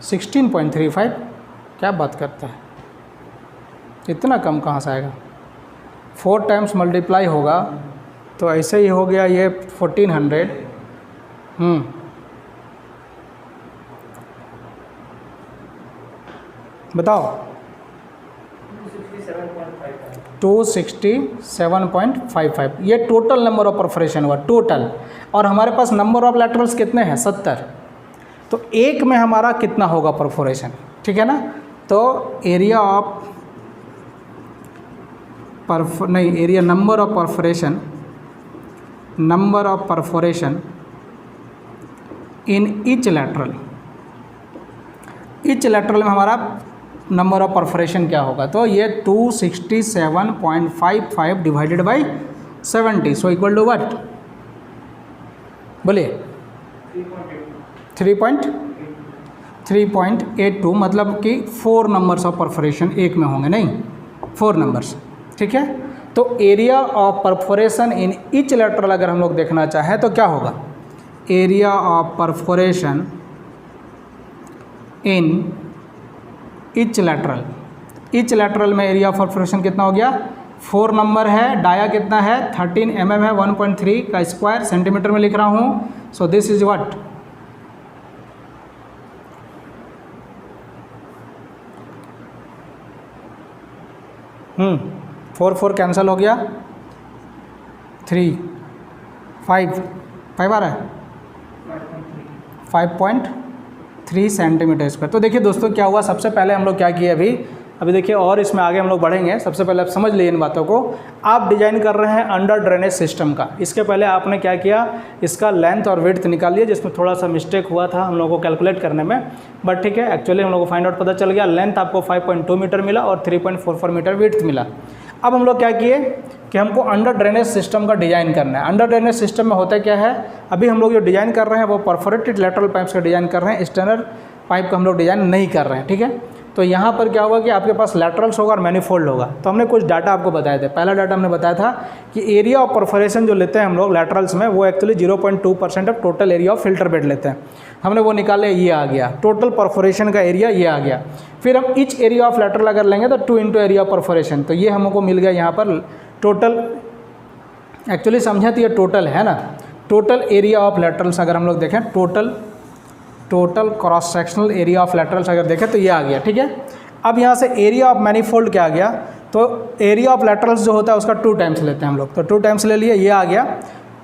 16.35। क्या बात करता है, इतना कम कहाँ से आएगा, 4 टाइम्स मल्टीप्लाई होगा तो ऐसे ही हो गया ये 1400। बताओ 267.55, ये टोटल नंबर ऑफ परफोरेशन हुआ टोटल। और हमारे पास नंबर ऑफ लैटरल्स कितने हैं 70, तो एक में हमारा कितना होगा परफोरेशन, ठीक है ना। तो area of area number of perforation in each lateral में हमारा नंबर ऑफ परफोरेशन क्या होगा, तो ये 267.55 divided by 70, so equal to what बोलिए 3.82, मतलब कि 4 नंबर्स ऑफ परफोरेशन एक में होंगे, नहीं 4 नंबर्स, ठीक है। तो area of perforation in each lateral अगर हम लोग देखना चाहें तो क्या होगा, area of perforation in each lateral में एरिया ऑफ परफोरेशन कितना हो गया, 4 नंबर है, डाया कितना है 13 mm है, 1.3 का स्क्वायर सेंटीमीटर में लिख रहा हूँ। सो दिस इज व्हाट 4 कैंसिल हो गया, 3 5 आ रहा है 5.3 सेंटीमीटर स्क्वायर। तो देखिए दोस्तों क्या हुआ, सबसे पहले हम लोग क्या किए अभी देखिए, और इसमें आगे हम लोग बढ़ेंगे। सबसे पहले आप समझ लिए इन बातों को, आप डिजाइन कर रहे हैं अंडर ड्रेनेज सिस्टम का। इसके पहले आपने क्या किया, इसका लेंथ और विड्थ निकाल लिया, जिसमें थोड़ा सा मिस्टेक हुआ था हम लोगों को कैलकुलेट करने में, बट ठीक है एक्चुअली हम लोग को फाइंड आउट पता चल गया। लेंथ आपको 5.2 मीटर मिला और 3.44 मीटर विड्थ मिला। अब हम लोग क्या किए कि हमको अंडर ड्रेनेज सिस्टम का डिज़ाइन करना है। अंडर ड्रेनेज सिस्टम में होता क्या है, अभी हम लोग जो डिज़ाइन कर रहे हैं वो परफोरेटेड लैटरल पाइप्स का डिज़ाइन कर रहे हैं, एक्सटर्नल पाइप का हम लोग डिज़ाइन नहीं कर रहे हैं, ठीक है। तो यहाँ पर क्या होगा कि आपके पास लैटरल्स होगा और मैनीफोल्ड होगा। तो हमने कुछ डाटा आपको बताए थे। पहला डाटा हमने बताया था कि एरिया ऑफ परफोरेशन जो लेते हैं हम लोग लैटरल्स में, वो actually 0.2% of total area of filter bed लेते हैं। हमने वो निकाले, ये आ गया टोटल परफोरेशन का एरिया, ये आ गया। फिर हम ईच एरिया ऑफ लैटरल अगर लेंगे तो 2 इंटू एरिया ऑफ परफोरेशन, तो ये हमको मिल गया यहाँ पर टोटल। एक्चुअली समझे तो ये टोटल है ना, टोटल एरिया ऑफ लैटरल्स अगर हम लोग देखें, total cross sectional area of laterals अगर देखें तो ये आ गया, ठीक है। अब यहाँ से एरिया ऑफ मैनीफोल्ड क्या आ गया, तो एरिया ऑफ लैटरल्स जो होता है उसका 2 टाइम्स लेते हैं हम लोग, तो 2 टाइम्स ले लिए, ये आ गया।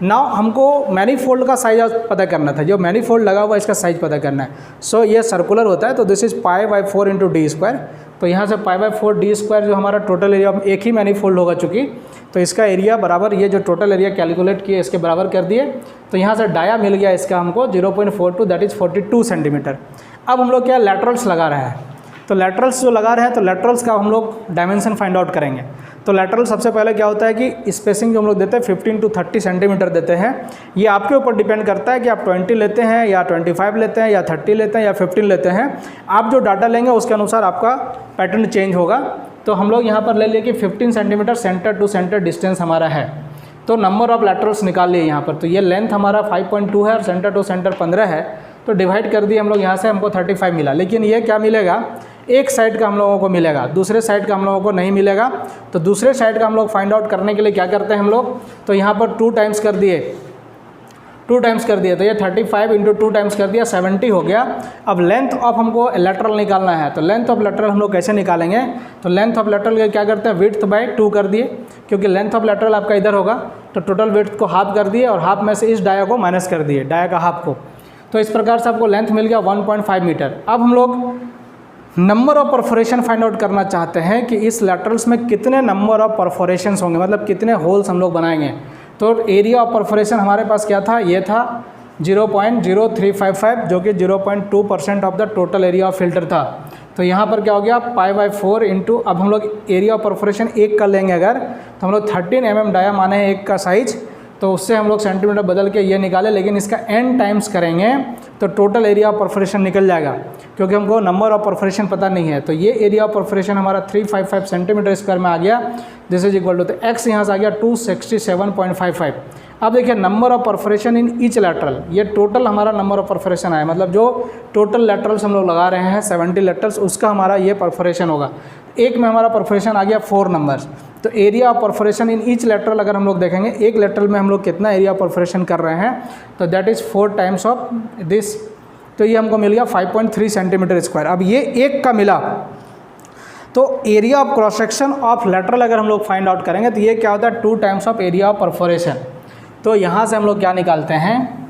नाउ हमको मैनीफोल्ड का साइज पता करना था, जो मैनीफोल्ड लगा हुआ है इसका साइज पता करना है। सो ये सर्कुलर होता है, तो this is π/4 into D square. तो यहाँ से π/4 डी स्क्वायर जो हमारा टोटल एरिया, एक ही मैनीफोल्ड होगा चूँकि, तो इसका एरिया बराबर ये जो टोटल एरिया कैलकुलेट किए इसके बराबर कर दिए। तो यहाँ से डाया मिल गया इसका हमको 0.42, दैट इज़ 42 सेंटीमीटर। अब हम लोग क्या लैटरल्स लगा रहे हैं, तो लैटरल्स जो लगा रहे हैं तो लैटरल्स का हम लोग डायमेंशन फाइंड आउट करेंगे। तो लैटरल सबसे पहले क्या होता है कि स्पेसिंग जो हम लोग देते हैं 15 to 30 सेंटीमीटर देते हैं। ये आपके ऊपर डिपेंड करता है कि आप 20 लेते हैं या 25 लेते हैं या 30 लेते हैं या 15 लेते हैं। आप जो डाटा लेंगे उसके अनुसार आपका पैटर्न चेंज होगा। तो हम लोग यहाँ पर ले लिए कि 15 centimetre centre to centre distance हमारा है, तो नंबर ऑफ लैटरल्स निकाल लिए यहाँ पर। तो ये लेंथ हमारा 5.2 है और सेंटर टू सेंटर 15 है, तो डिवाइड कर दिए हम लोग, यहाँ से हमको 35 मिला। लेकिन ये क्या मिलेगा, एक साइड का हम लोगों को मिलेगा, दूसरे साइड का हम लोगों को नहीं मिलेगा। तो दूसरे साइड का हम लोग फाइंड आउट करने के लिए क्या करते हैं हम लोग, तो यहाँ पर 2 टाइम्स कर दिए, तो ये 35 इंटू 2 टाइम्स कर दिया, 70 हो गया। अब लेंथ ऑफ हमको लेटरल निकालना है, तो लेंथ ऑफ लेटरल हम लोग कैसे निकालेंगे, तो लेंथ ऑफ लेटरल के क्या करते हैं, विड्थ बाय 2 कर दिए, क्योंकि लेंथ ऑफ लेटरल आपका इधर होगा, तो टोटल विड्थ को हाफ कर दिए और हाफ में से इस डाया को माइनस कर दिए, डाया का हाफ को। तो इस प्रकार से आपको लेंथ मिल गया 1.5 मीटर। अब हम लोग number of perforation find out करना चाहते हैं कि इस लेटरल्स में कितने नंबर ऑफ परफोरेशंस होंगे, मतलब कितने होल्स हम लोग बनाएंगे। तो एरिया ऑफ परफोरेशन हमारे पास क्या था, ये था 0.0355 जो कि 0.2% of the total area of filter था। तो यहाँ पर क्या हो गया, π/4 इंटू, अब हम लोग एरिया ऑफ परफोरेशन 1 का लेंगे अगर, तो हम लोग 13 mm डाया माने 1 का साइज, तो उससे हम लोग सेंटीमीटर बदल के ये निकाले, लेकिन इसका n टाइम्स करेंगे तो टोटल एरिया ऑफ परफोरेशन निकल जाएगा, क्योंकि हमको नंबर ऑफ परफोरेशन पता नहीं है। तो ये एरिया ऑफ परफोरेशन हमारा 355 सेंटीमीटर स्क्वायर में आ गया, this is equal to x यहाँ से आ गया 267.55। अब देखिए number of perforation in each lateral, ये टोटल हमारा नंबर ऑफ परफोरेशन आया, मतलब जो टोटल लेटरल्स हम लोग लगा रहे हैं 70 लेटरल्स, उसका हमारा ये परफोरेशन होगा। एक में हमारा परफोरेशन आ गया 4 नंबर्स। तो area of perforation in each lateral अगर हम लोग देखेंगे, एक लेटरल में हम लोग कितना एरिया ऑफ परफोरेशन कर रहे हैं, तो that is 4 times of this, तो ये हमको मिल गया 5.3 सेंटीमीटर स्क्वायर। अब ये एक का मिला, तो area of cross section of lateral अगर हम लोग फाइंड आउट करेंगे तो ये क्या होता है, 2 times of area of perforation. तो यहाँ से हम लोग क्या निकालते हैं,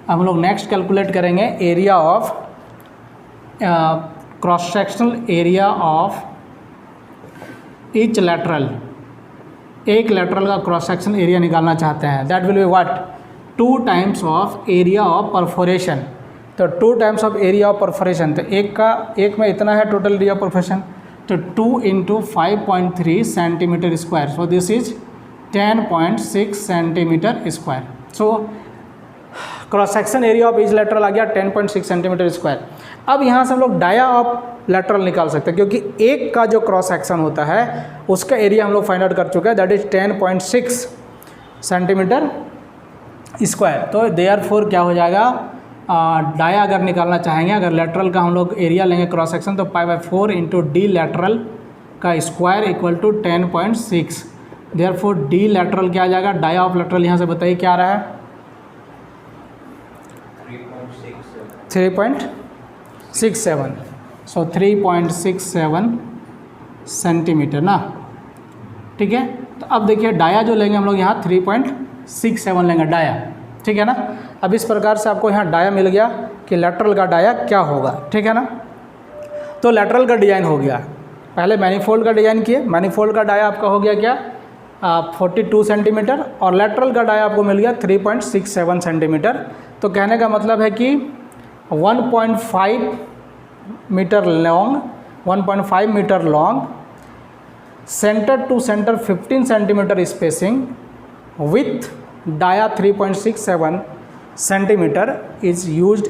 हम लोग नेक्स्ट कैलकुलेट करेंगे area of cross sectional area of each lateral, एक लेटरल का क्रॉस सेक्शन एरिया निकालना चाहते हैं, that will be what, 2 times of area of perforation. तो 2 times of area of perforation, तो एक में इतना है टोटल एरिया ऑफ परफोरेशन, तो 2 into 5.3 centimetre square, so this is 10.6 centimetre square. So cross section area of each lateral आ गया 10.6 centimetre square. अब यहाँ से हम लोग डाया ऑफ लेटरल निकाल सकते हैं, क्योंकि एक का जो क्रॉस सेक्शन होता है उसका एरिया हम लोग फाइंड आउट कर चुके हैं, दैट इज 10.6 सेंटीमीटर स्क्वायर। तो देयरफॉर क्या हो जाएगा, डाया अगर निकालना चाहेंगे, अगर लेटरल का हम लोग एरिया लेंगे क्रॉस सेक्शन, तो π/4 इंटू डी लेटरल का square equal to 10.6। Therefore D lateral क्या आ जाएगा, डाया ऑफ लेटरल यहाँ से बताइए क्या आ रहा है, 3.67, सो 3.67 सेंटीमीटर ना, ठीक है। तो अब देखिए डाया जो लेंगे हम लोग यहाँ 3.67 लेंगे डाया, ठीक है ना। अब इस प्रकार से आपको यहाँ डाया मिल गया कि लेटरल का डाया क्या होगा, ठीक है ना। तो लेटरल का डिज़ाइन हो गया, पहले मैनीफोल्ड का डिज़ाइन किए, मैनीफोल्ड का डाया आपका हो गया क्या 42 सेंटीमीटर, और लेटरल का डाया आपको मिल गया 3.67 सेंटीमीटर। तो कहने का मतलब है कि 1.5 metre long, 1.5 metre long, centre to centre 15 centimetre spacing with dia 3.67 centimetre is used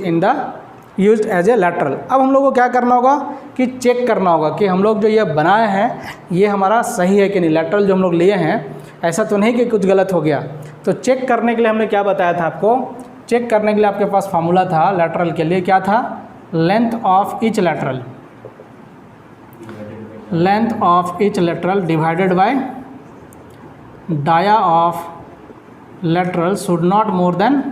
as a lateral. अब हम लोग को क्या करना होगा कि चेक करना होगा कि हम लोग जो ये बनाए हैं ये हमारा सही है कि नहीं, लेटरल जो हम लोग लिए हैं ऐसा तो नहीं कि कुछ गलत हो गया। तो चेक करने के लिए हमने क्या बताया था आपको, चेक करने के लिए आपके पास फार्मूला था लेटरल के लिए, क्या था, length of each lateral, length of each lateral divided by dia of lateral should not more than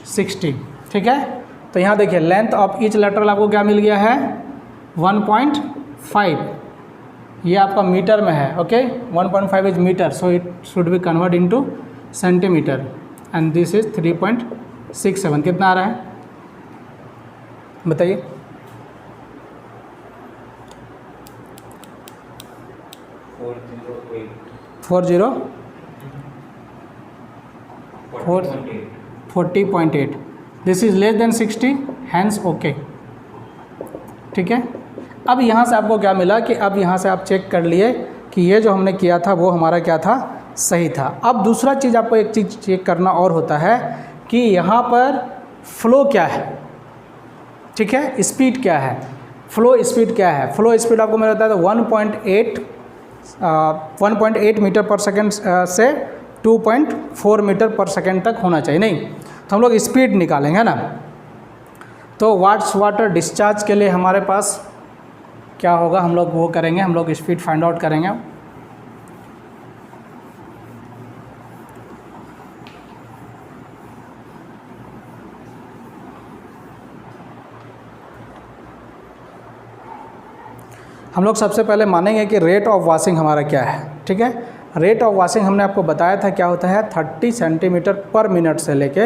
60, ठीक है। तो यहाँ देखिए लेंथ ऑफ ईच लेटरल आपको क्या मिल गया है 1.5, ये आपका मीटर में है, okay, 1.5 is metre, so it should be convert into centimetre, and this is 3.67, कितना आ रहा है बताइए, four 40.8, this is less than 60, hence okay, ठीक है। अब यहाँ से आपको क्या मिला कि अब यहाँ से आप चेक कर लिए कि ये जो हमने किया था वो हमारा क्या था, सही था। अब दूसरा चीज़ आपको एक चीज़ चेक करना और होता है कि यहाँ पर फ्लो क्या है, ठीक है, स्पीड क्या है, फ्लो स्पीड क्या है। फ्लो स्पीड आपको मिला था 1.8 मीटर पर सेकेंड से 2.4 मीटर पर सेकेंड तक होना चाहिए, नहीं तो हम लोग स्पीड निकालेंगे ना। तो वाटर डिस्चार्ज के लिए हमारे पास क्या होगा, हम लोग वो करेंगे, हम लोग स्पीड फाइंड आउट करेंगे। हम लोग सबसे पहले मानेंगे कि रेट ऑफ वॉशिंग हमारा क्या है। ठीक है, रेट ऑफ वॉशिंग हमने आपको बताया था क्या होता है, 30 सेंटीमीटर पर मिनट से लेके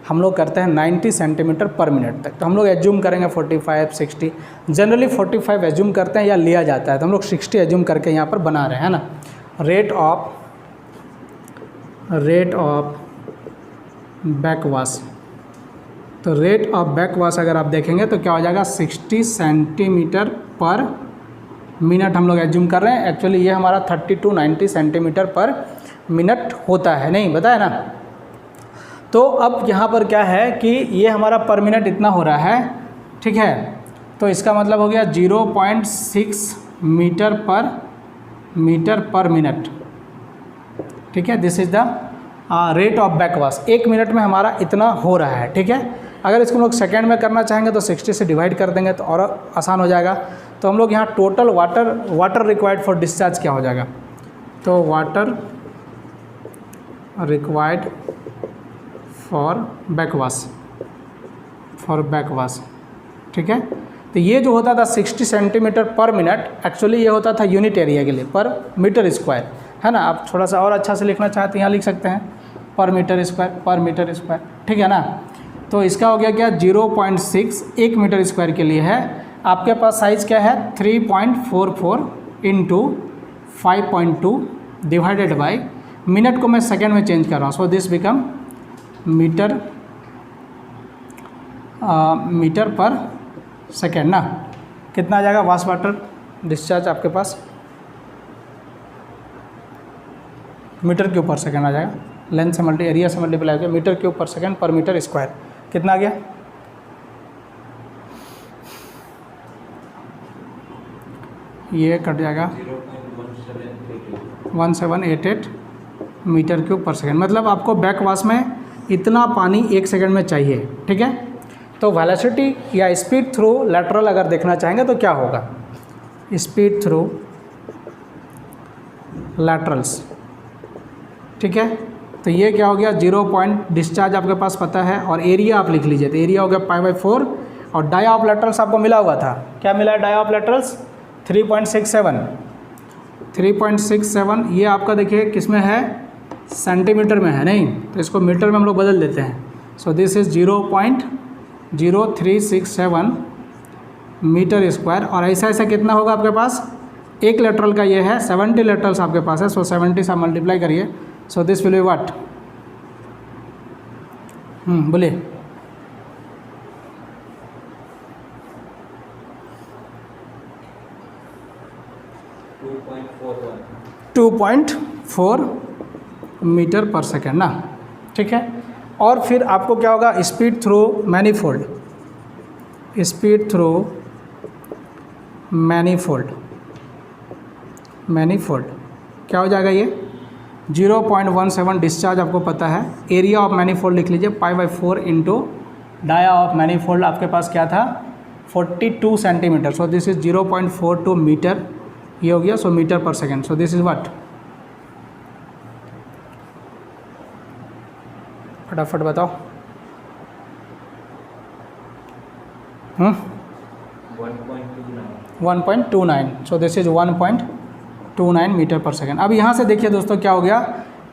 हम लोग करते हैं 90 सेंटीमीटर पर मिनट तक। तो हम लोग एज्यूम करेंगे 45, 60, जनरली 45 एज्यूम करते हैं या लिया जाता है, तो हम लोग 60 एज्यूम करके यहाँ पर बना रहे हैं ना। रेट ऑफ बैक वॉश, तो रेट ऑफ बैक वॉश अगर आप देखेंगे तो क्या हो जाएगा, 60 सेंटीमीटर पर मिनट हम लोग एज्यूम कर रहे हैं। एक्चुअली ये हमारा 30 to 90 सेंटीमीटर पर मिनट होता है, नहीं बताया ना। तो अब यहाँ पर क्या है कि ये हमारा पर मिनट इतना हो रहा है, ठीक है, तो इसका मतलब हो गया 0.6 मीटर पर मिनट। ठीक है, this is the rate of back wash. 1 minute में हमारा इतना हो रहा है। ठीक है, अगर इसको हम लोग सेकेंड में करना चाहेंगे तो 60 से डिवाइड कर देंगे तो और आसान हो जाएगा। तो हम लोग यहाँ total water required for discharge क्या हो जाएगा, तो water required for back wash, ठीक है। तो ये जो होता था 60 सेंटीमीटर पर मिनट, एक्चुअली ये होता था यूनिट एरिया के लिए, पर मीटर स्क्वायर, है ना। आप थोड़ा सा और अच्छा से लिखना चाहते हैं यहाँ लिख सकते हैं पर मीटर स्क्वायर, ठीक है ना। तो इसका हो गया क्या, 0.6 1 मीटर स्क्वायर के लिए है। आपके पास साइज़ क्या है, 3.44 इंटू 5.2 डिवाइडेड बाई, मिनट को मैं सेकेंड में चेंज कर रहा हूँ, so this become metre per second ना। कितना आ जाएगा वॉश वाटर डिस्चार्ज आपके पास, मीटर क्यूब पर सेकेंड आ जाएगा। लेंथ से एरिया से मल्टीप्लाई करके मीटर क्यूब पर सेकेंड पर मीटर स्क्वायर कितना आ गया, ये कट जाएगा 0.1788 मीटर क्यूब पर सेकेंड। मतलब आपको बैक वॉश में इतना पानी 1 सेकेंड में चाहिए। ठीक है, तो वेलोसिटी या स्पीड थ्रू लैटरल अगर देखना चाहेंगे तो क्या होगा, स्पीड थ्रू लैटरल्स। ठीक है, तो ये क्या हो गया, 0 पॉइंट डिस्चार्ज आपके पास पता है, और एरिया आप लिख लीजिए, तो एरिया हो गया π/4, और डाई ऑफ लैटरल्स आपको मिला हुआ था, क्या मिला है डाई ऑफ लैटरल्स 3.67, ये आपका देखिए किस में है, सेंटीमीटर में है, नहीं तो इसको मीटर में हम लोग बदल देते हैं। So this is 0.0367 metre square, और ऐसा ऐसा कितना होगा आपके पास, एक लेटरल का ये है, 70 लेटरल्स आपके पास है, सो 70 से मल्टीप्लाई करिए, सो दिस विल बी व्हाट, बोलिए 2.4 मीटर पर सेकेंड ना। ठीक है, और फिर आपको क्या होगा, स्पीड थ्रू मैनीफोल्ड, क्या हो जाएगा, ये 0.17 डिस्चार्ज आपको पता है। एरिया ऑफ मैनीफोल्ड लिख लीजिए π/4 इंटू डाया ऑफ मैनीफोल्ड आपके पास क्या था, 42 centimetre, so this is 0.42 metre, ये हो गया, so metre per second, so this is what, फटाफट बताओ। 1.29, so this is 1.29 metre per second. अब यहाँ से देखिए दोस्तों क्या हो गया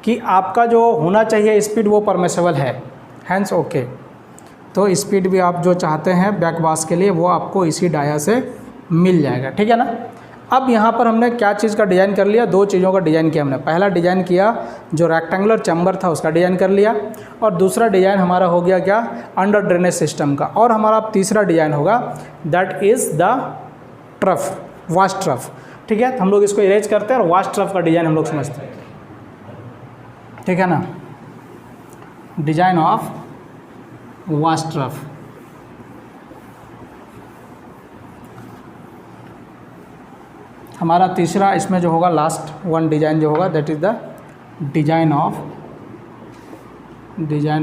कि आपका जो होना चाहिए स्पीड वो परमिसेबल है, हैंस ओके। तो स्पीड भी आप जो चाहते हैं बैक वॉश के लिए वो आपको इसी डाया से मिल जाएगा। ठीक है ना। अब यहाँ पर हमने क्या चीज़ का डिज़ाइन कर लिया, 2 चीज़ों का डिज़ाइन किया हमने। पहला डिज़ाइन किया जो रेक्टेंगुलर चैम्बर था उसका डिज़ाइन कर लिया, और दूसरा डिज़ाइन हमारा हो गया क्या, अंडर ड्रेनेज सिस्टम का। और हमारा तीसरा डिज़ाइन होगा that is the trough, wash trough. ठीक है, तो हम लोग इसको इरेज करते हैं और वॉश ट्रफ का डिज़ाइन हम लोग समझते हैं। ठीक है ना, डिज़ाइन ऑफ वॉश ट्रफ। हमारा तीसरा इसमें जो होगा, लास्ट वन डिज़ाइन जो होगा, that is the design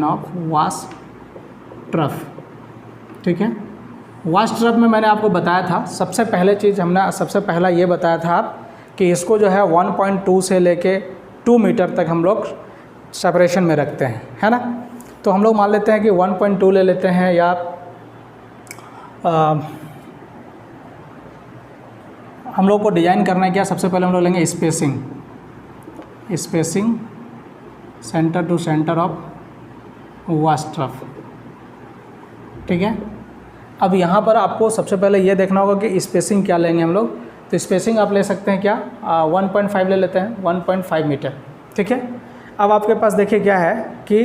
of wash trough. ठीक है, वास्ट ट्रफ में मैंने आपको बताया था, सबसे पहला ये बताया था कि इसको जो है 1.2 से लेके 2 मीटर तक हम लोग सेपरेशन में रखते हैं, है ना। तो हम लोग मान लेते हैं कि 1.2 ले लेते हैं, या हम लोग को डिज़ाइन करना है क्या, सबसे पहले हम लोग लेंगे spacing centre to centre of waste trough, ठीक है। अब यहाँ पर आपको सबसे पहले ये देखना होगा कि स्पेसिंग क्या लेंगे हम लोग। तो स्पेसिंग आप ले सकते हैं क्या, 1.5 ले लेते हैं, 1.5 मीटर, ठीक है। अब आपके पास देखिए क्या है कि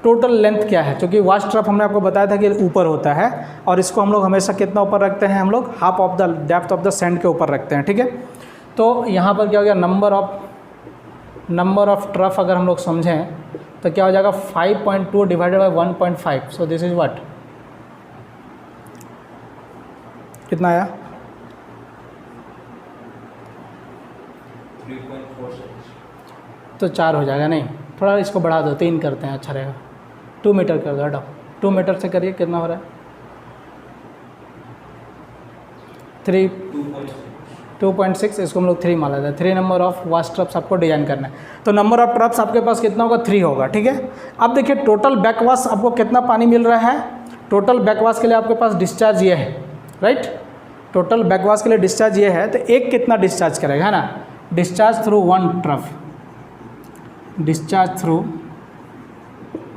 टोटल लेंथ क्या है, क्योंकि वास्ट ट्रफ हमने आपको बताया था कि ऊपर होता है, और इसको हम लोग हमेशा कितना ऊपर रखते हैं, हम लोग half of the depth of the sand के ऊपर रखते हैं, ठीक है। तो यहाँ पर क्या हो गया, नंबर ऑफ ट्रफ अगर हम लोग समझें तो क्या हो जाएगा, 5.2 divided by 1.5, so this is what, कितना आया, 3.46, तो 4 हो जाएगा। नहीं, थोड़ा इसको बढ़ा दो, 3 करते हैं, अच्छा रहेगा। 2 मीटर कर दो, हटाओ, 2 मीटर से करिए, कितना हो रहा है, 2.6, इसको हम लोग 3 मान लेते हैं। 3 नंबर ऑफ वास्ट ट्रफ्स आपको डिजाइन करना है, तो नंबर ऑफ ट्रफ्स आपके पास कितना होगा, 3 होगा, ठीक है। अब देखिए टोटल बैकवाश आपको कितना पानी मिल रहा है, टोटल बैकवाश के लिए आपके पास डिस्चार्ज ये है, राइट। टोटल बैकवाश के लिए डिस्चार्ज ये है, तो एक कितना डिस्चार्ज करेगा, है ना, discharge through 1 trough, discharge through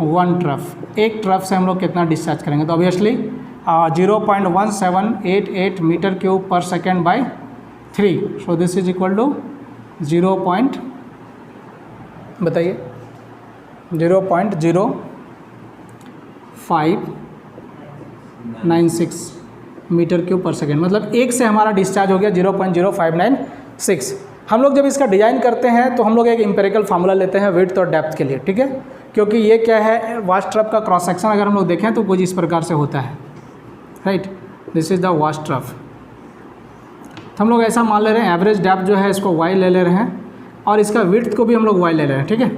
1 trough, एक ट्रफ से हम लोग कितना डिस्चार्ज करेंगे, तो obviously 0.1788 metre cube per second by 3, so this is equal to 0.0596 metre cube per second, मतलब एक से हमारा डिस्चार्ज हो गया 0.0596। हम लोग जब इसका डिज़ाइन करते हैं तो हम लोग एक एम्पिरिकल फार्मूला लेते हैं विड्थ और डेप्थ के लिए, ठीक है, क्योंकि ये क्या है, वास्ट ट्रफ का क्रॉस सेक्शन अगर हम लोग देखें तो कुछ इस प्रकार से होता है, right, this is the vast trough. तो हम लोग ऐसा मान ले रहे हैं, एवरेज डेप्थ जो है इसको y ले ले रहे हैं, और इसका विड्थ को भी हम लोग y ले रहे हैं, ठीक है।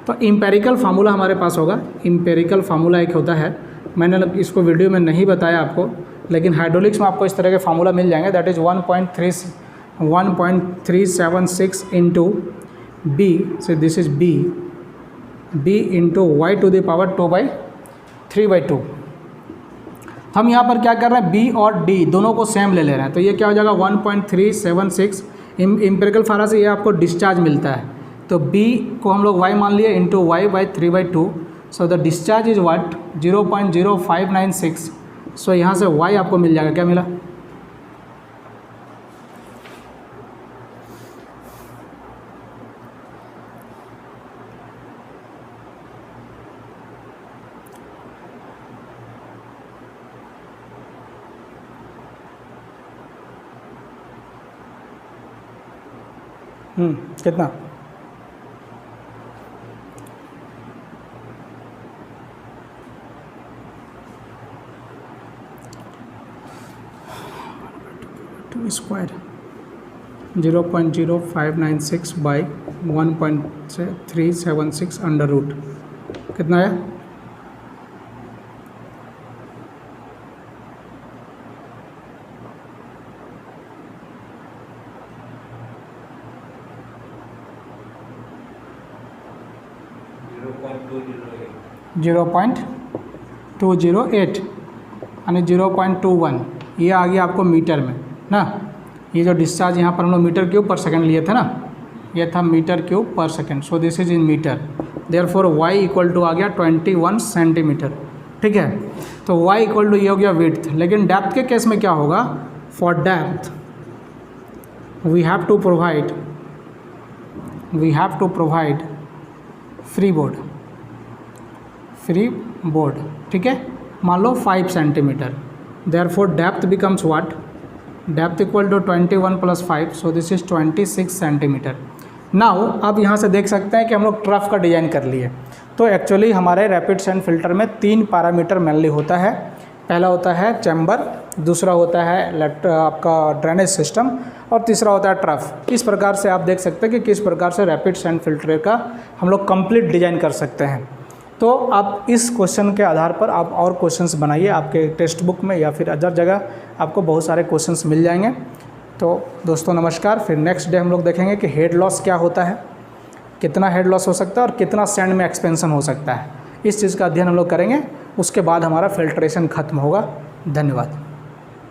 तो एम्पिरिकल फार्मूला हमारे पास होगा, एम्पिरिकल फार्मूला एक होता है, मैंने इसको वीडियो में नहीं बताया आपको, लेकिन हाइड्रोलिक्स में आपको इस तरह के फार्मूला मिल जाएंगे, दैट इज़ 1.376 इंटू बी, से this is B into Y to the power 2/3/2। हम यहाँ पर क्या कर रहे हैं, बी और डी दोनों को सेम ले रहे हैं, तो ये क्या हो जाएगा 1.376, एम्पिरिकल फार्मूला से ये आपको डिस्चार्ज मिलता है, तो बी को हम लोग y मान लिए into y/3/2, so the discharge is what 0.0596, सो यहाँ से y आपको मिल जाएगा, क्या मिला, कितना, स्क्वायर 0.0596 बाई 1.376 अंडर रूट, कितना आया, जीरो पॉइंट 208 यानी 0.21, ये आ गया आपको मीटर में ना। ये जो डिस्चार्ज यहाँ पर हम लोग मीटर क्यूब पर सेकंड लिए थे ना, ये था metre cube per second, so this is in metre, therefore y equal to आ गया 21 सेंटीमीटर, ठीक है। तो y इक्वल टू ये हो गया विड्थ, लेकिन डेप्थ के केस में क्या होगा, for depth we have to provide free board, ठीक है। मान लो 5 centimetre, therefore depth becomes what, depth equal to 21 + 5, so this is 26 centimetre. Now अब यहाँ से देख सकते हैं कि हम लोग ट्रफ का डिज़ाइन कर लिए। तो एक्चुअली हमारे रैपिड सैंड फिल्टर में 3 पैरामीटर मेनली होता है। पहला होता है चैम्बर, दूसरा होता है आपका ड्रेनेज सिस्टम, और तीसरा होता है ट्रफ। इस प्रकार से आप देख सकते हैं कि किस प्रकार से रैपिड सैंड फिल्टर का हम लोग कंप्लीट डिज़ाइन कर सकते हैं। तो आप इस क्वेश्चन के आधार पर आप और क्वेश्चंस बनाइए, आपके टेक्स्ट बुक में या फिर अदर जगह आपको बहुत सारे क्वेश्चंस मिल जाएंगे। तो दोस्तों नमस्कार, फिर नेक्स्ट डे हम लोग देखेंगे कि हेड लॉस क्या होता है, कितना हेड लॉस हो सकता है और कितना सैंड में एक्सपेंशन हो सकता है, इस चीज़ का अध्ययन हम लोग करेंगे। उसके बाद हमारा फिल्ट्रेशन खत्म होगा। धन्यवाद।